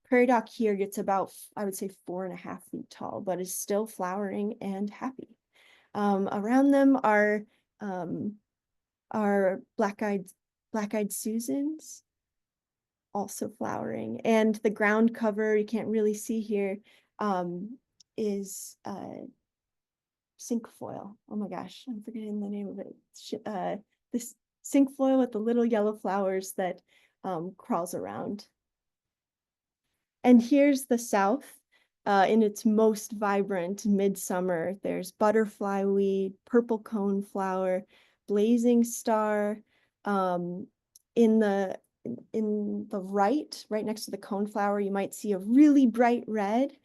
prairie dock here gets about, I would say, 4.5 feet tall, but is still flowering and happy. Around them are black-eyed Susans, also flowering. And the ground cover, you can't really see here, is cinquefoil. Oh my gosh, I'm forgetting the name of it. This cinquefoil with the little yellow flowers that crawls around. And here's the south in its most vibrant midsummer. There's butterfly weed, purple coneflower, blazing star. In the right next to the coneflower, you might see a really bright red.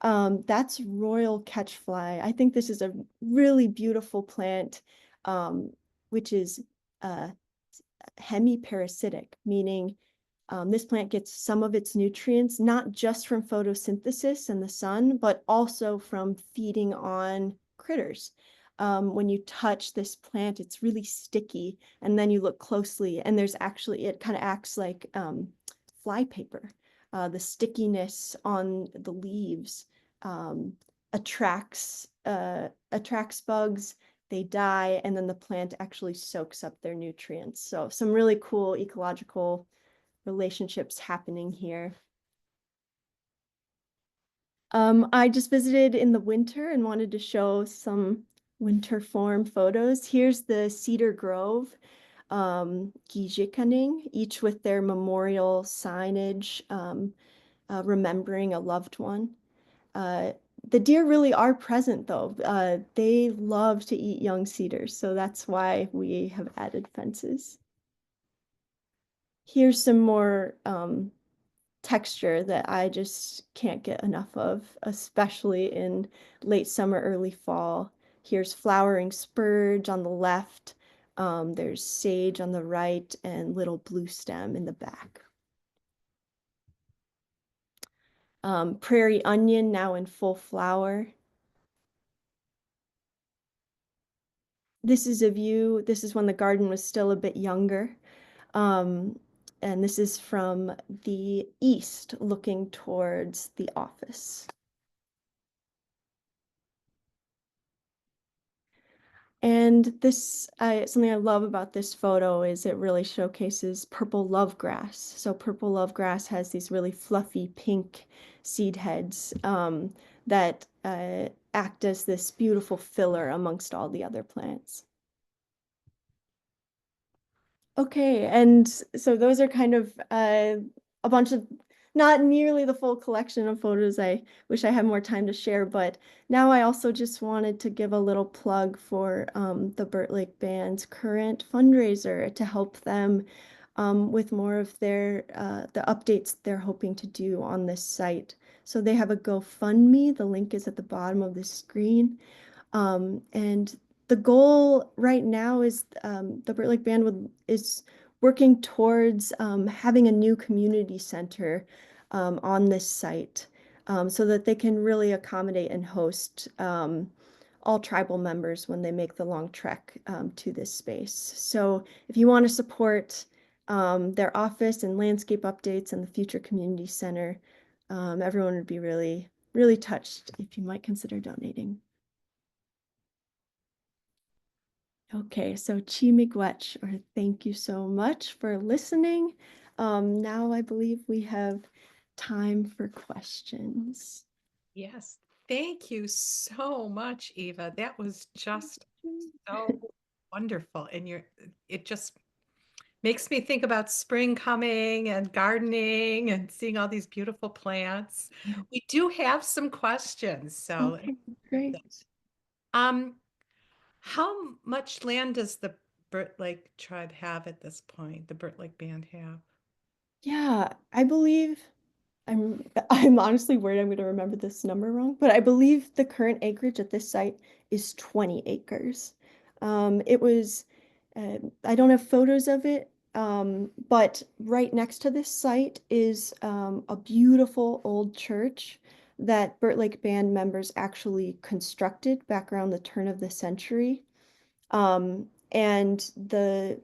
That's royal catchfly. I think this is a really beautiful plant, which is hemiparasitic, meaning this plant gets some of its nutrients, not just from photosynthesis and the sun, but also from feeding on critters. When you touch this plant, it's really sticky, and then you look closely, and there's actually, it kind of acts like flypaper. The stickiness on the leaves attracts bugs. They die, and then the plant actually soaks up their nutrients. So some really cool ecological relationships happening here. I just visited in the winter and wanted to show some winter form photos. Here's the Cedar Grove, Izhi-Minoging, each with their memorial signage, remembering a loved one. The deer really are present though. They love to eat young cedars, so that's why we have added fences. Here's some more texture that I just can't get enough of, especially in late summer, early fall. Here's flowering spurge on the left. There's sage on the right and little blue stem in the back. Prairie onion now in full flower. This is a view, this is when the garden was still a bit younger. And this is from the east looking towards the office. And this, something I love about this photo is it really showcases purple lovegrass. So purple lovegrass has these really fluffy pink seed heads that act as this beautiful filler amongst all the other plants. Okay, and so those are kind of a bunch of not nearly the full collection of photos. I wish I had more time to share, but now I also just wanted to give a little plug for the Burt Lake Band's current fundraiser to help them with more of the updates they're hoping to do on this site. So they have a GoFundMe. The link is at the bottom of the screen. And the goal right now is the Burt Lake Band is working towards having a new community center on this site so that they can really accommodate and host all tribal members when they make the long trek to this space. So if you want to support their office and landscape updates and the future community center, everyone would be really, really touched if you might consider donating. Okay, so Chi miigwech, or thank you so much for listening. Now I believe we have time for questions. Yes, thank you so much, Eva. That was just so wonderful. And it just makes me think about spring coming and gardening and seeing all these beautiful plants. We do have some questions. So, Okay, great. um, how much land does the Burt Lake tribe have at this point? The Burt Lake Band have? Yeah, I believe I'm honestly worried I'm going to remember this number wrong, but I believe the current acreage at this site is 20 acres. It was, I don't have photos of it, but right next to this site is a beautiful old church that Burt Lake Band members actually constructed back around the turn of the century. And I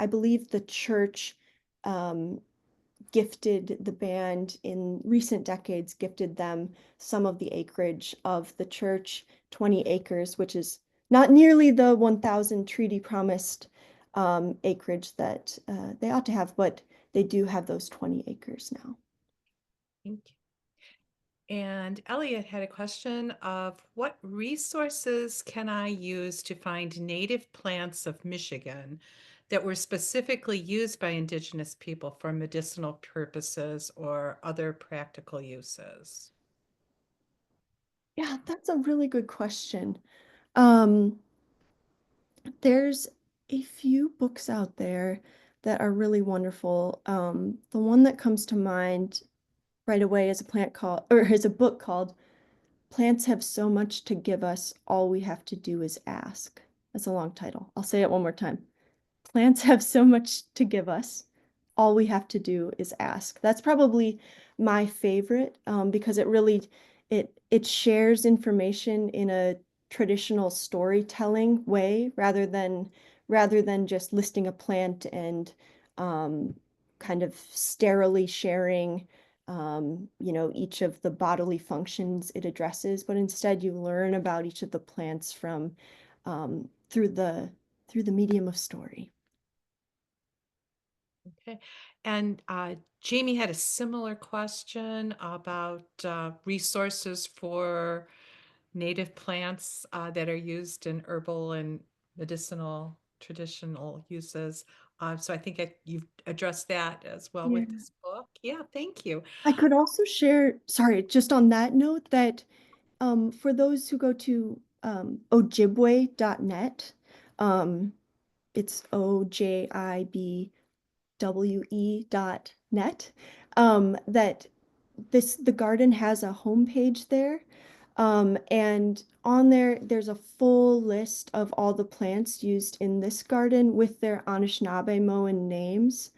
believe the church um, gifted the band in recent decades, gifted them some of the acreage of the church, 20 acres, which is not nearly the 1,000 treaty promised acreage that they ought to have, but they do have those 20 acres now. Thank you. And Elliot had a question of what resources can I use to find native plants of Michigan that were specifically used by Indigenous people for medicinal purposes or other practical uses? Yeah, that's a really good question. Um, there's a few books out there that are really wonderful. The one that comes to mind right away is a book called Plants Have So Much to Give Us, All We Have to Do Is Ask. That's a long title. I'll say it one more time. Plants have so much to give us. All we have to do is ask. That's probably my favorite because it shares information in a traditional storytelling way rather than just listing a plant and um, kind of sterilely sharing each of the bodily functions it addresses, but instead you learn about each of the plants from through the medium of story. Okay. And Jamie had a similar question about resources for native plants that are used in herbal and medicinal traditional uses. So I think you've addressed that as well Yeah. with this book. Yeah, thank you. I could also share, sorry, just on that note, that for those who go to ojibwe.net, it's ojibwe.net, that the garden has a homepage there. And on there's a full list of all the plants used in this garden with their Anishinaabe Moan names.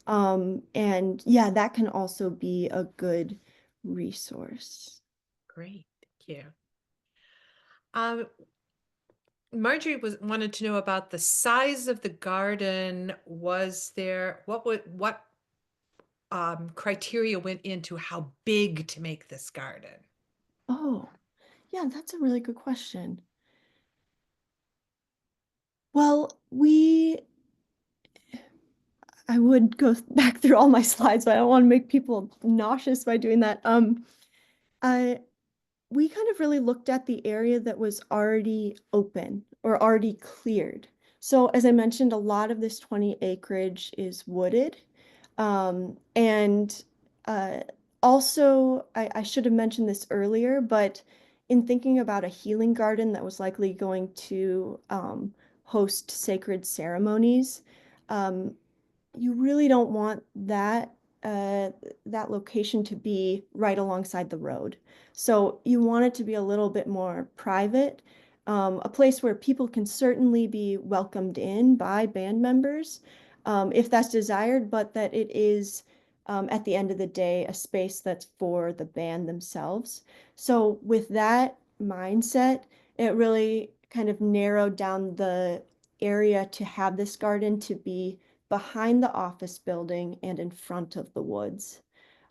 And yeah, that can also be a good resource. Great, thank you. Marjorie wanted to know about the size of the garden. What criteria went into how big to make this garden? Oh, yeah, that's a really good question. Well, I would go back through all my slides, but I don't want to make people nauseous by doing that. I we kind of really looked at the area that was already open or already cleared. So as I mentioned, a lot of this 20 acreage is wooded. And Also, I should have mentioned this earlier, but in thinking about a healing garden that was likely going to host sacred ceremonies, um, you really don't want uh, that location to be right alongside the road. So you want it to be a little bit more private, a place where people can certainly be welcomed in by band members, if that's desired, but that it is, at the end of the day, a space that's for the band themselves. So with that mindset, it really kind of narrowed down the area to have this garden to be behind the office building and in front of the woods.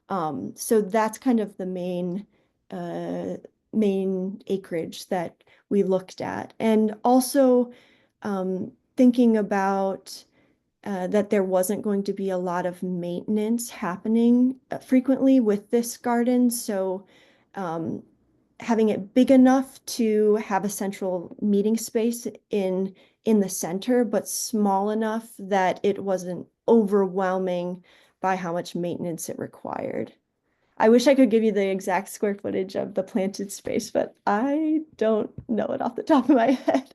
So that's kind of the uh, main acreage that we looked at. And also thinking about that there wasn't going to be a lot of maintenance happening frequently with this garden. So um, having it big enough to have a central meeting space in the center, but small enough that it wasn't overwhelming by how much maintenance it required. I wish I could give you the exact square footage of the planted space, but I don't know it off the top of my head.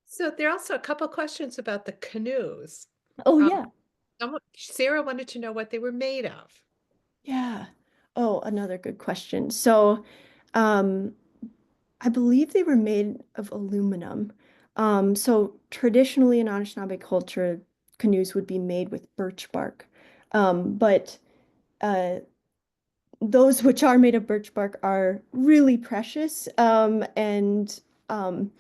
So there are also a couple questions about the canoes. Oh, Um, yeah. Sarah wanted to know what they were made of. Yeah. Oh, another good question. So, um, I believe they were made of aluminum. So traditionally in Anishinaabe culture, canoes would be made with birch bark. But uh, those which are made of birch bark are really precious. And um,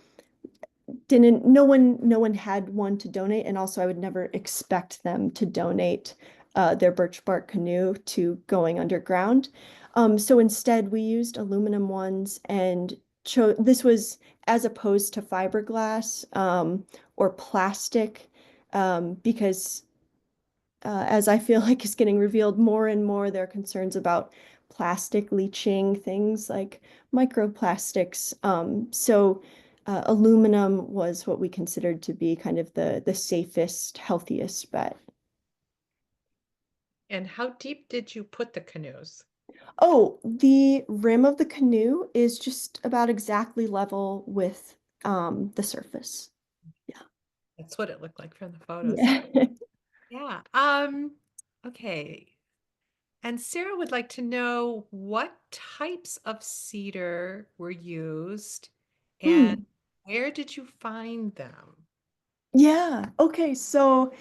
didn't no one had one to donate, and also I would never expect them to donate their birch bark canoe to going underground. So instead we used aluminum ones and this was as opposed to fiberglass or plastic, because as I feel like is getting revealed more and more, there are concerns about plastic leaching, things like microplastics. So aluminum was what we considered to be kind of the safest, healthiest bet. And how deep did you put the canoes? Oh, the rim of the canoe is just about exactly level with the surface. Yeah. That's what it looked like from the photos. Yeah. Yeah. Okay. And Sarah would like to know what types of cedar were used and Hmm. where did you find them? Yeah. Okay. So,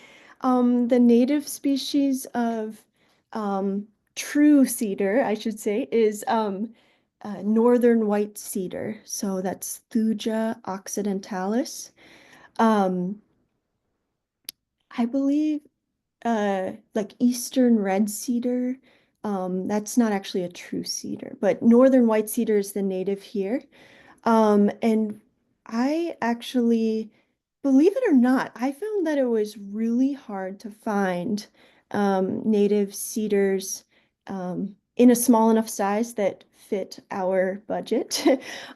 the native species of true cedar, I should say, is northern white cedar. So that's Thuja occidentalis. Um, I believe like eastern red cedar. That's not actually a true cedar, but northern white cedar is the native here. And I actually, believe it or not, I found that it was really hard to find native cedars in a small enough size that fit our budget,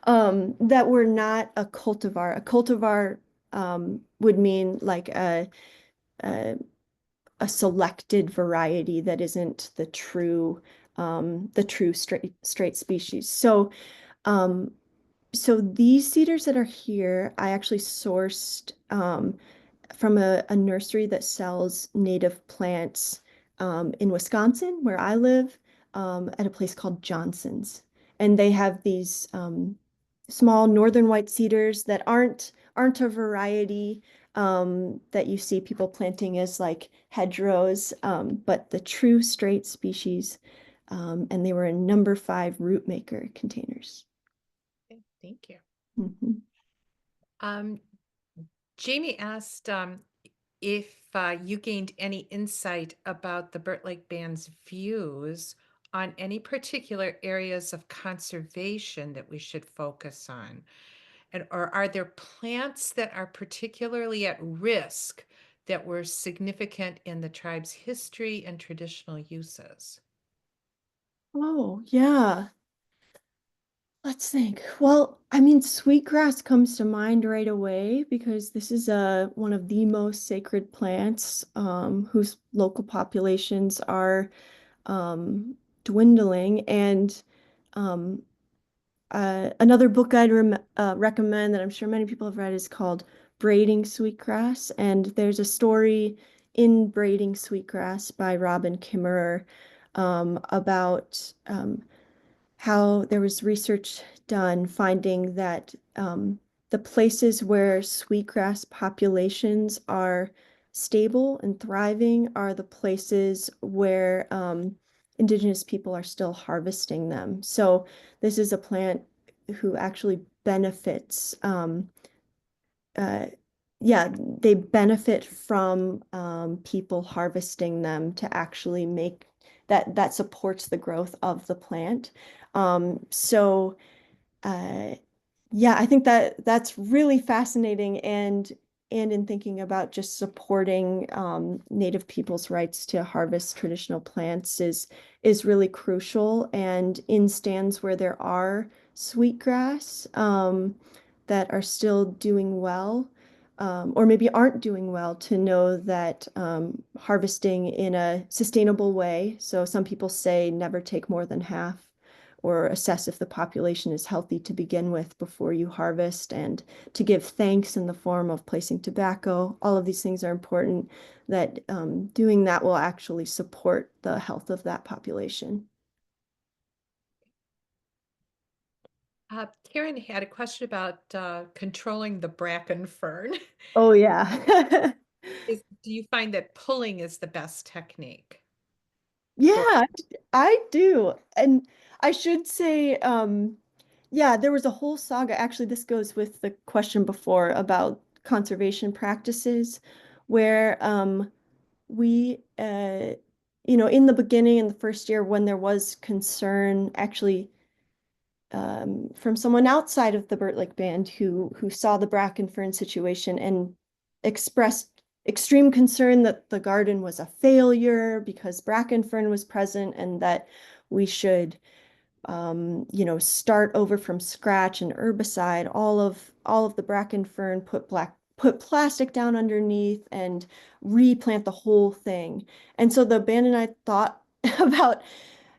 that were not a cultivar. A cultivar would mean like a, a selected variety that isn't the true straight species. So um, so these cedars that are here, I actually sourced from a nursery that sells native plants in Wisconsin, where I live, at a place called Johnson's. And they have these small northern white cedars that aren't a variety that you see people planting as like hedgerows, but the true straight species. And they were in number 5 root maker containers. Okay, thank you. Mhm. Um, Jamie asked if you gained any insight about the Burt Lake Band's views on any particular areas of conservation that we should focus on. And or are there plants that are particularly at risk that were significant in the tribe's history and traditional uses? Oh, yeah. Let's think. Well, I mean, sweetgrass comes to mind right away because this is one of the most sacred plants, whose local populations are dwindling. And another book I'd recommend that I'm sure many people have read is called Braiding Sweetgrass. And there's a story in Braiding Sweetgrass by Robin Kimmerer about how there was research done finding that the places where sweetgrass populations are stable and thriving are the places where indigenous people are still harvesting them. So this is a plant who actually benefits yeah, they benefit from people harvesting them to actually make that supports the growth of the plant. So yeah, I think that that's really fascinating, and in thinking about just supporting Native people's rights to harvest traditional plants is really crucial. And in stands where there are sweetgrass that are still doing well, or maybe aren't doing well, to know that harvesting in a sustainable way. So some people say never take more than half, or assess if the population is healthy to begin with before you harvest, and to give thanks in the form of placing tobacco. All of these things are important, that doing that will actually support the health of that population. Karen had a question about controlling the bracken fern. Oh, yeah. Do you find that pulling is the best technique? Yeah, I do. And I should say, yeah, there was a whole saga. Actually, this goes with the question before about conservation practices, where we, in the beginning, in the first year, when there was concern, actually, from someone outside of the Burt Lake Band who saw the bracken fern situation and expressed extreme concern that the garden was a failure because bracken fern was present, and that we should start over from scratch and herbicide all of the bracken fern, put plastic down underneath and replant the whole thing. And so the band and I thought about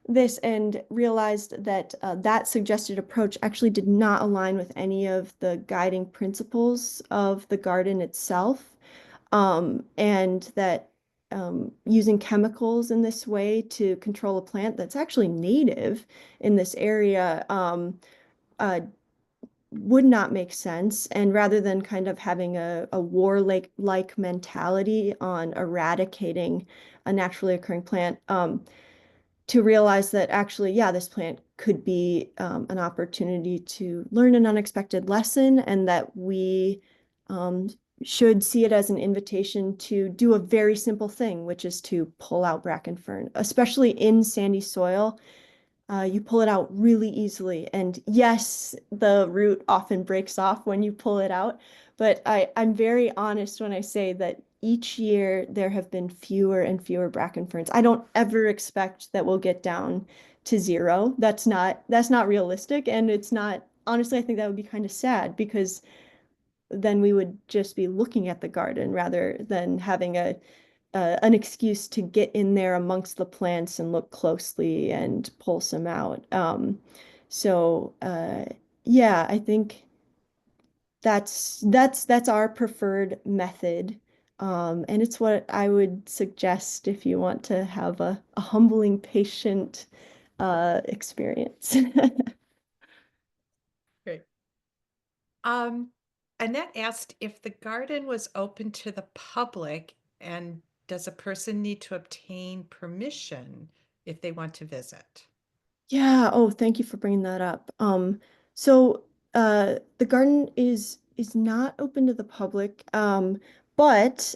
this and realized that that suggested approach actually did not align with any of the guiding principles of the garden itself, and that using chemicals in this way to control a plant that's actually native in this area uh, would not make sense. And rather than kind of having a war-like mentality on eradicating a naturally occurring plant, to realize that actually, yeah, this plant could be an opportunity to learn an unexpected lesson, and that we should see it as an invitation to do a very simple thing, which is to pull out bracken fern, especially in sandy soil. You pull it out really easily. And yes, the root often breaks off when you pull it out, but I'm very honest when I say that each year there have been fewer and fewer bracken ferns. I don't ever expect that we'll get down to zero. That's not realistic. And it's not, honestly, I think that would be kind of sad, because then we would just be looking at the garden rather than having an excuse to get in there amongst the plants and look closely and pull some out. So yeah, I think that's our preferred method. And it's what I would suggest if you want to have a humbling, patient experience. Great. Um, Annette asked if the garden was open to the public, and does a person need to obtain permission if they want to visit? Yeah, oh, thank you for bringing that up. So the garden is not open to the public, but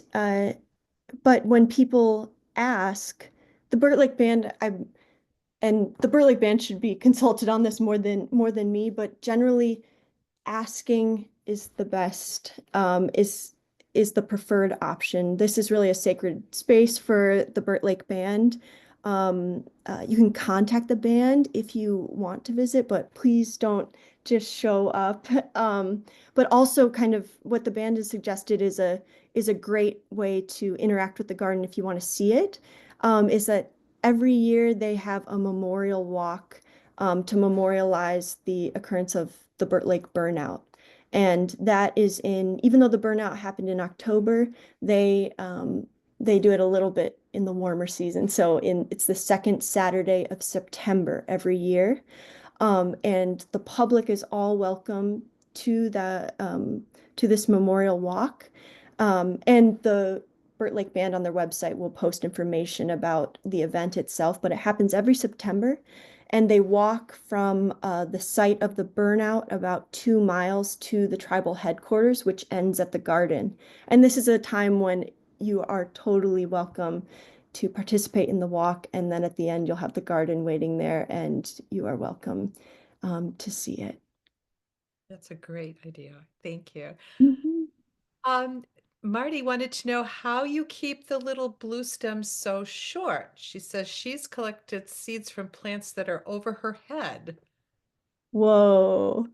when people ask, the Burt Lake Band, and the Burt Lake Band should be consulted on this more than me, but generally asking is the best, is the preferred option. This is really a sacred space for the Burt Lake Band. You can contact the band if you want to visit, but please don't just show up. But also, kind of what the band has suggested is a great way to interact with the garden if you want to see it, is that every year they have a memorial walk to memorialize the occurrence of the Burt Lake burnout. And that is even though the burnout happened in October, they do it a little bit in the warmer season. So it's the second Saturday of September every year. And the public is all welcome to to this memorial walk. And the Burt Lake Band on their website will post information about the event itself, but it happens every September. And they walk from the site of the burnout about 2 miles to the tribal headquarters, which ends at the garden. And this is a time when you are totally welcome to participate in the walk. And then at the end, you'll have the garden waiting there, and you are welcome to see it. That's a great idea. Thank you. Mhm. Um, Marty wanted to know how you keep the little blue stems so short. She says she's collected seeds from plants that are over her head. Whoa,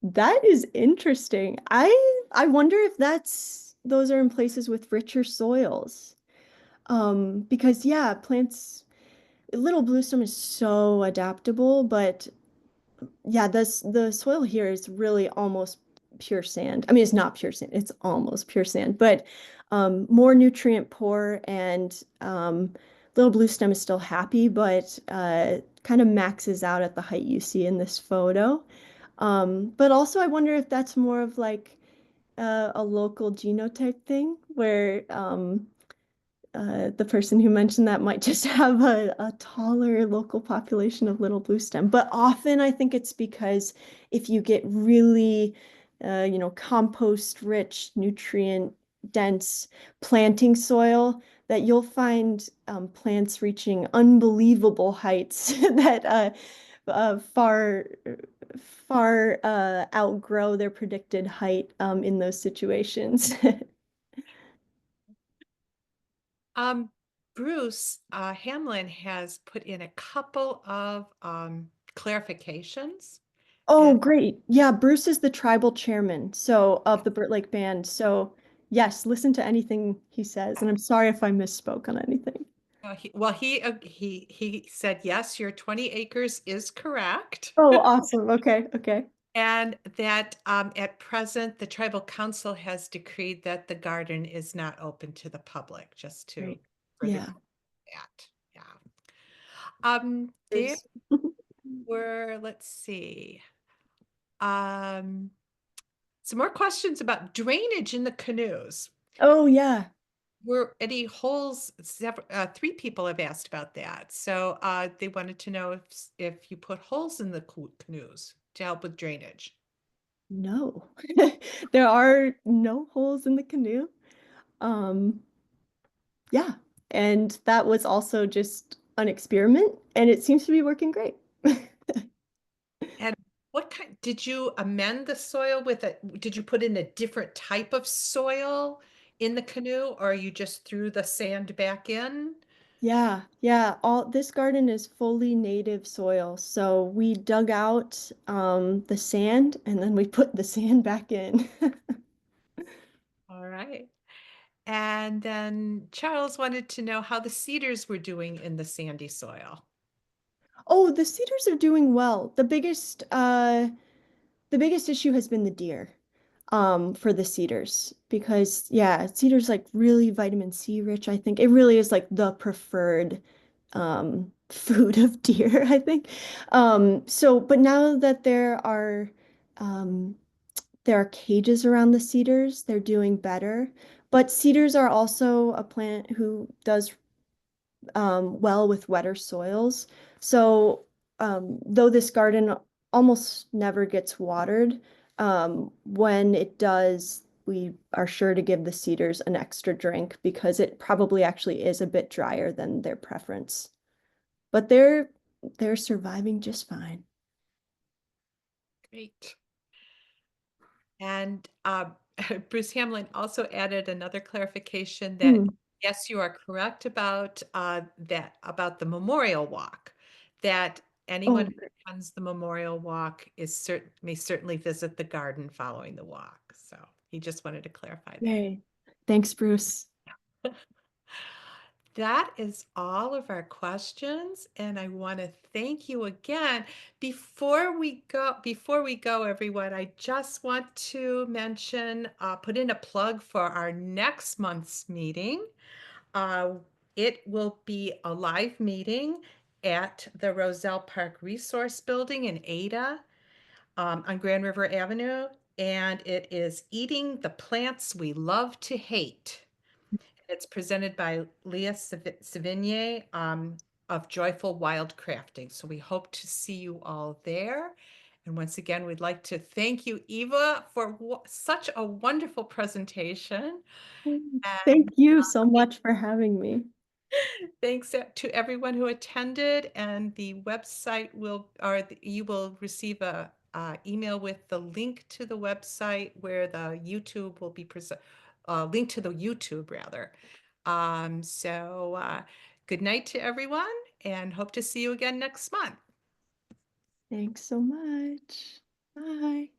that is interesting. I wonder if those are in places with richer soils. Because yeah, little bluestem is so adaptable, but yeah, the soil here is really almost pure sand. I mean, it's not pure sand, it's almost pure sand, but more nutrient poor, and little bluestem is still happy, but kind of maxes out at the height you see in this photo. But also I wonder if that's more of like a local genotype thing where the person who mentioned that might just have a taller local population of little bluestem. But often I think it's because if you get really, compost rich, nutrient dense planting soil, that you'll find plants reaching unbelievable heights that far outgrow their predicted height in those situations. Um, Bruce Hamlin has put in a couple of clarifications. Oh, And great. Yeah, Bruce is the tribal chairman, so of the Burt Lake Band. So yes, listen to anything he says. And I'm sorry if I misspoke on anything. he said, yes, your 20 acres is correct. Oh, awesome. Okay, okay. And that at present, the tribal council has decreed that the garden is not open to the public, just to Great. further Yeah. that. Yeah. There There's- were, let's see, um, some more questions about drainage in the canoes. Oh, yeah. Were any holes? Three people have asked about that. So they wanted to know if you put holes in the canoes to help with drainage. No. There are no holes in the canoe. Um, yeah. And that was also just an experiment, and it seems to be working great. And what kind, did you amend the soil with it? Did you put in a different type of soil in the canoe, or you just threw the sand back in? Yeah, yeah. All this garden is fully native soil. So we dug out the sand, and then we put the sand back in. All right. And then Charles wanted to know how the cedars were doing in the sandy soil. Oh, the cedars are doing well. The biggest issue has been the deer for the cedars, because yeah, cedars like really vitamin C rich, I think. It really is like the preferred food of deer, I think. But now that um there are cages around the cedars, they're doing better. But cedars are also a plant who does well with wetter soils. So though this garden almost never gets watered, when it does, we are sure to give the cedars an extra drink because it probably actually is a bit drier than their preference. But they're surviving just fine. Great. And Bruce Hamlin also added another clarification that Hmm. yes, you are correct about about the memorial walk, that anyone Oh, who attends the memorial walk may certainly visit the garden following the walk. So he just wanted to clarify that. yay. Thanks, Bruce. that is all of our questions, and I want to thank you again. Before we go, everyone, I just want to mention, put in a plug for our next month's meeting. Uh, it will be a live meeting at the Roselle Park Resource Building in Ada, on Grand River Avenue, and it is Eating the Plants We Love to Hate. It's presented by Leah Savigny, of Joyful Wild Crafting. So we hope to see you all there. And once again, we'd like to thank you, Eva, for such a wonderful presentation. Thank And you so much for having me. thanks to everyone who attended. And the website you will receive a email with the link to the website where the YouTube will be link to the YouTube rather. Good night to everyone and hope to see you again next month. Thanks so much. Bye.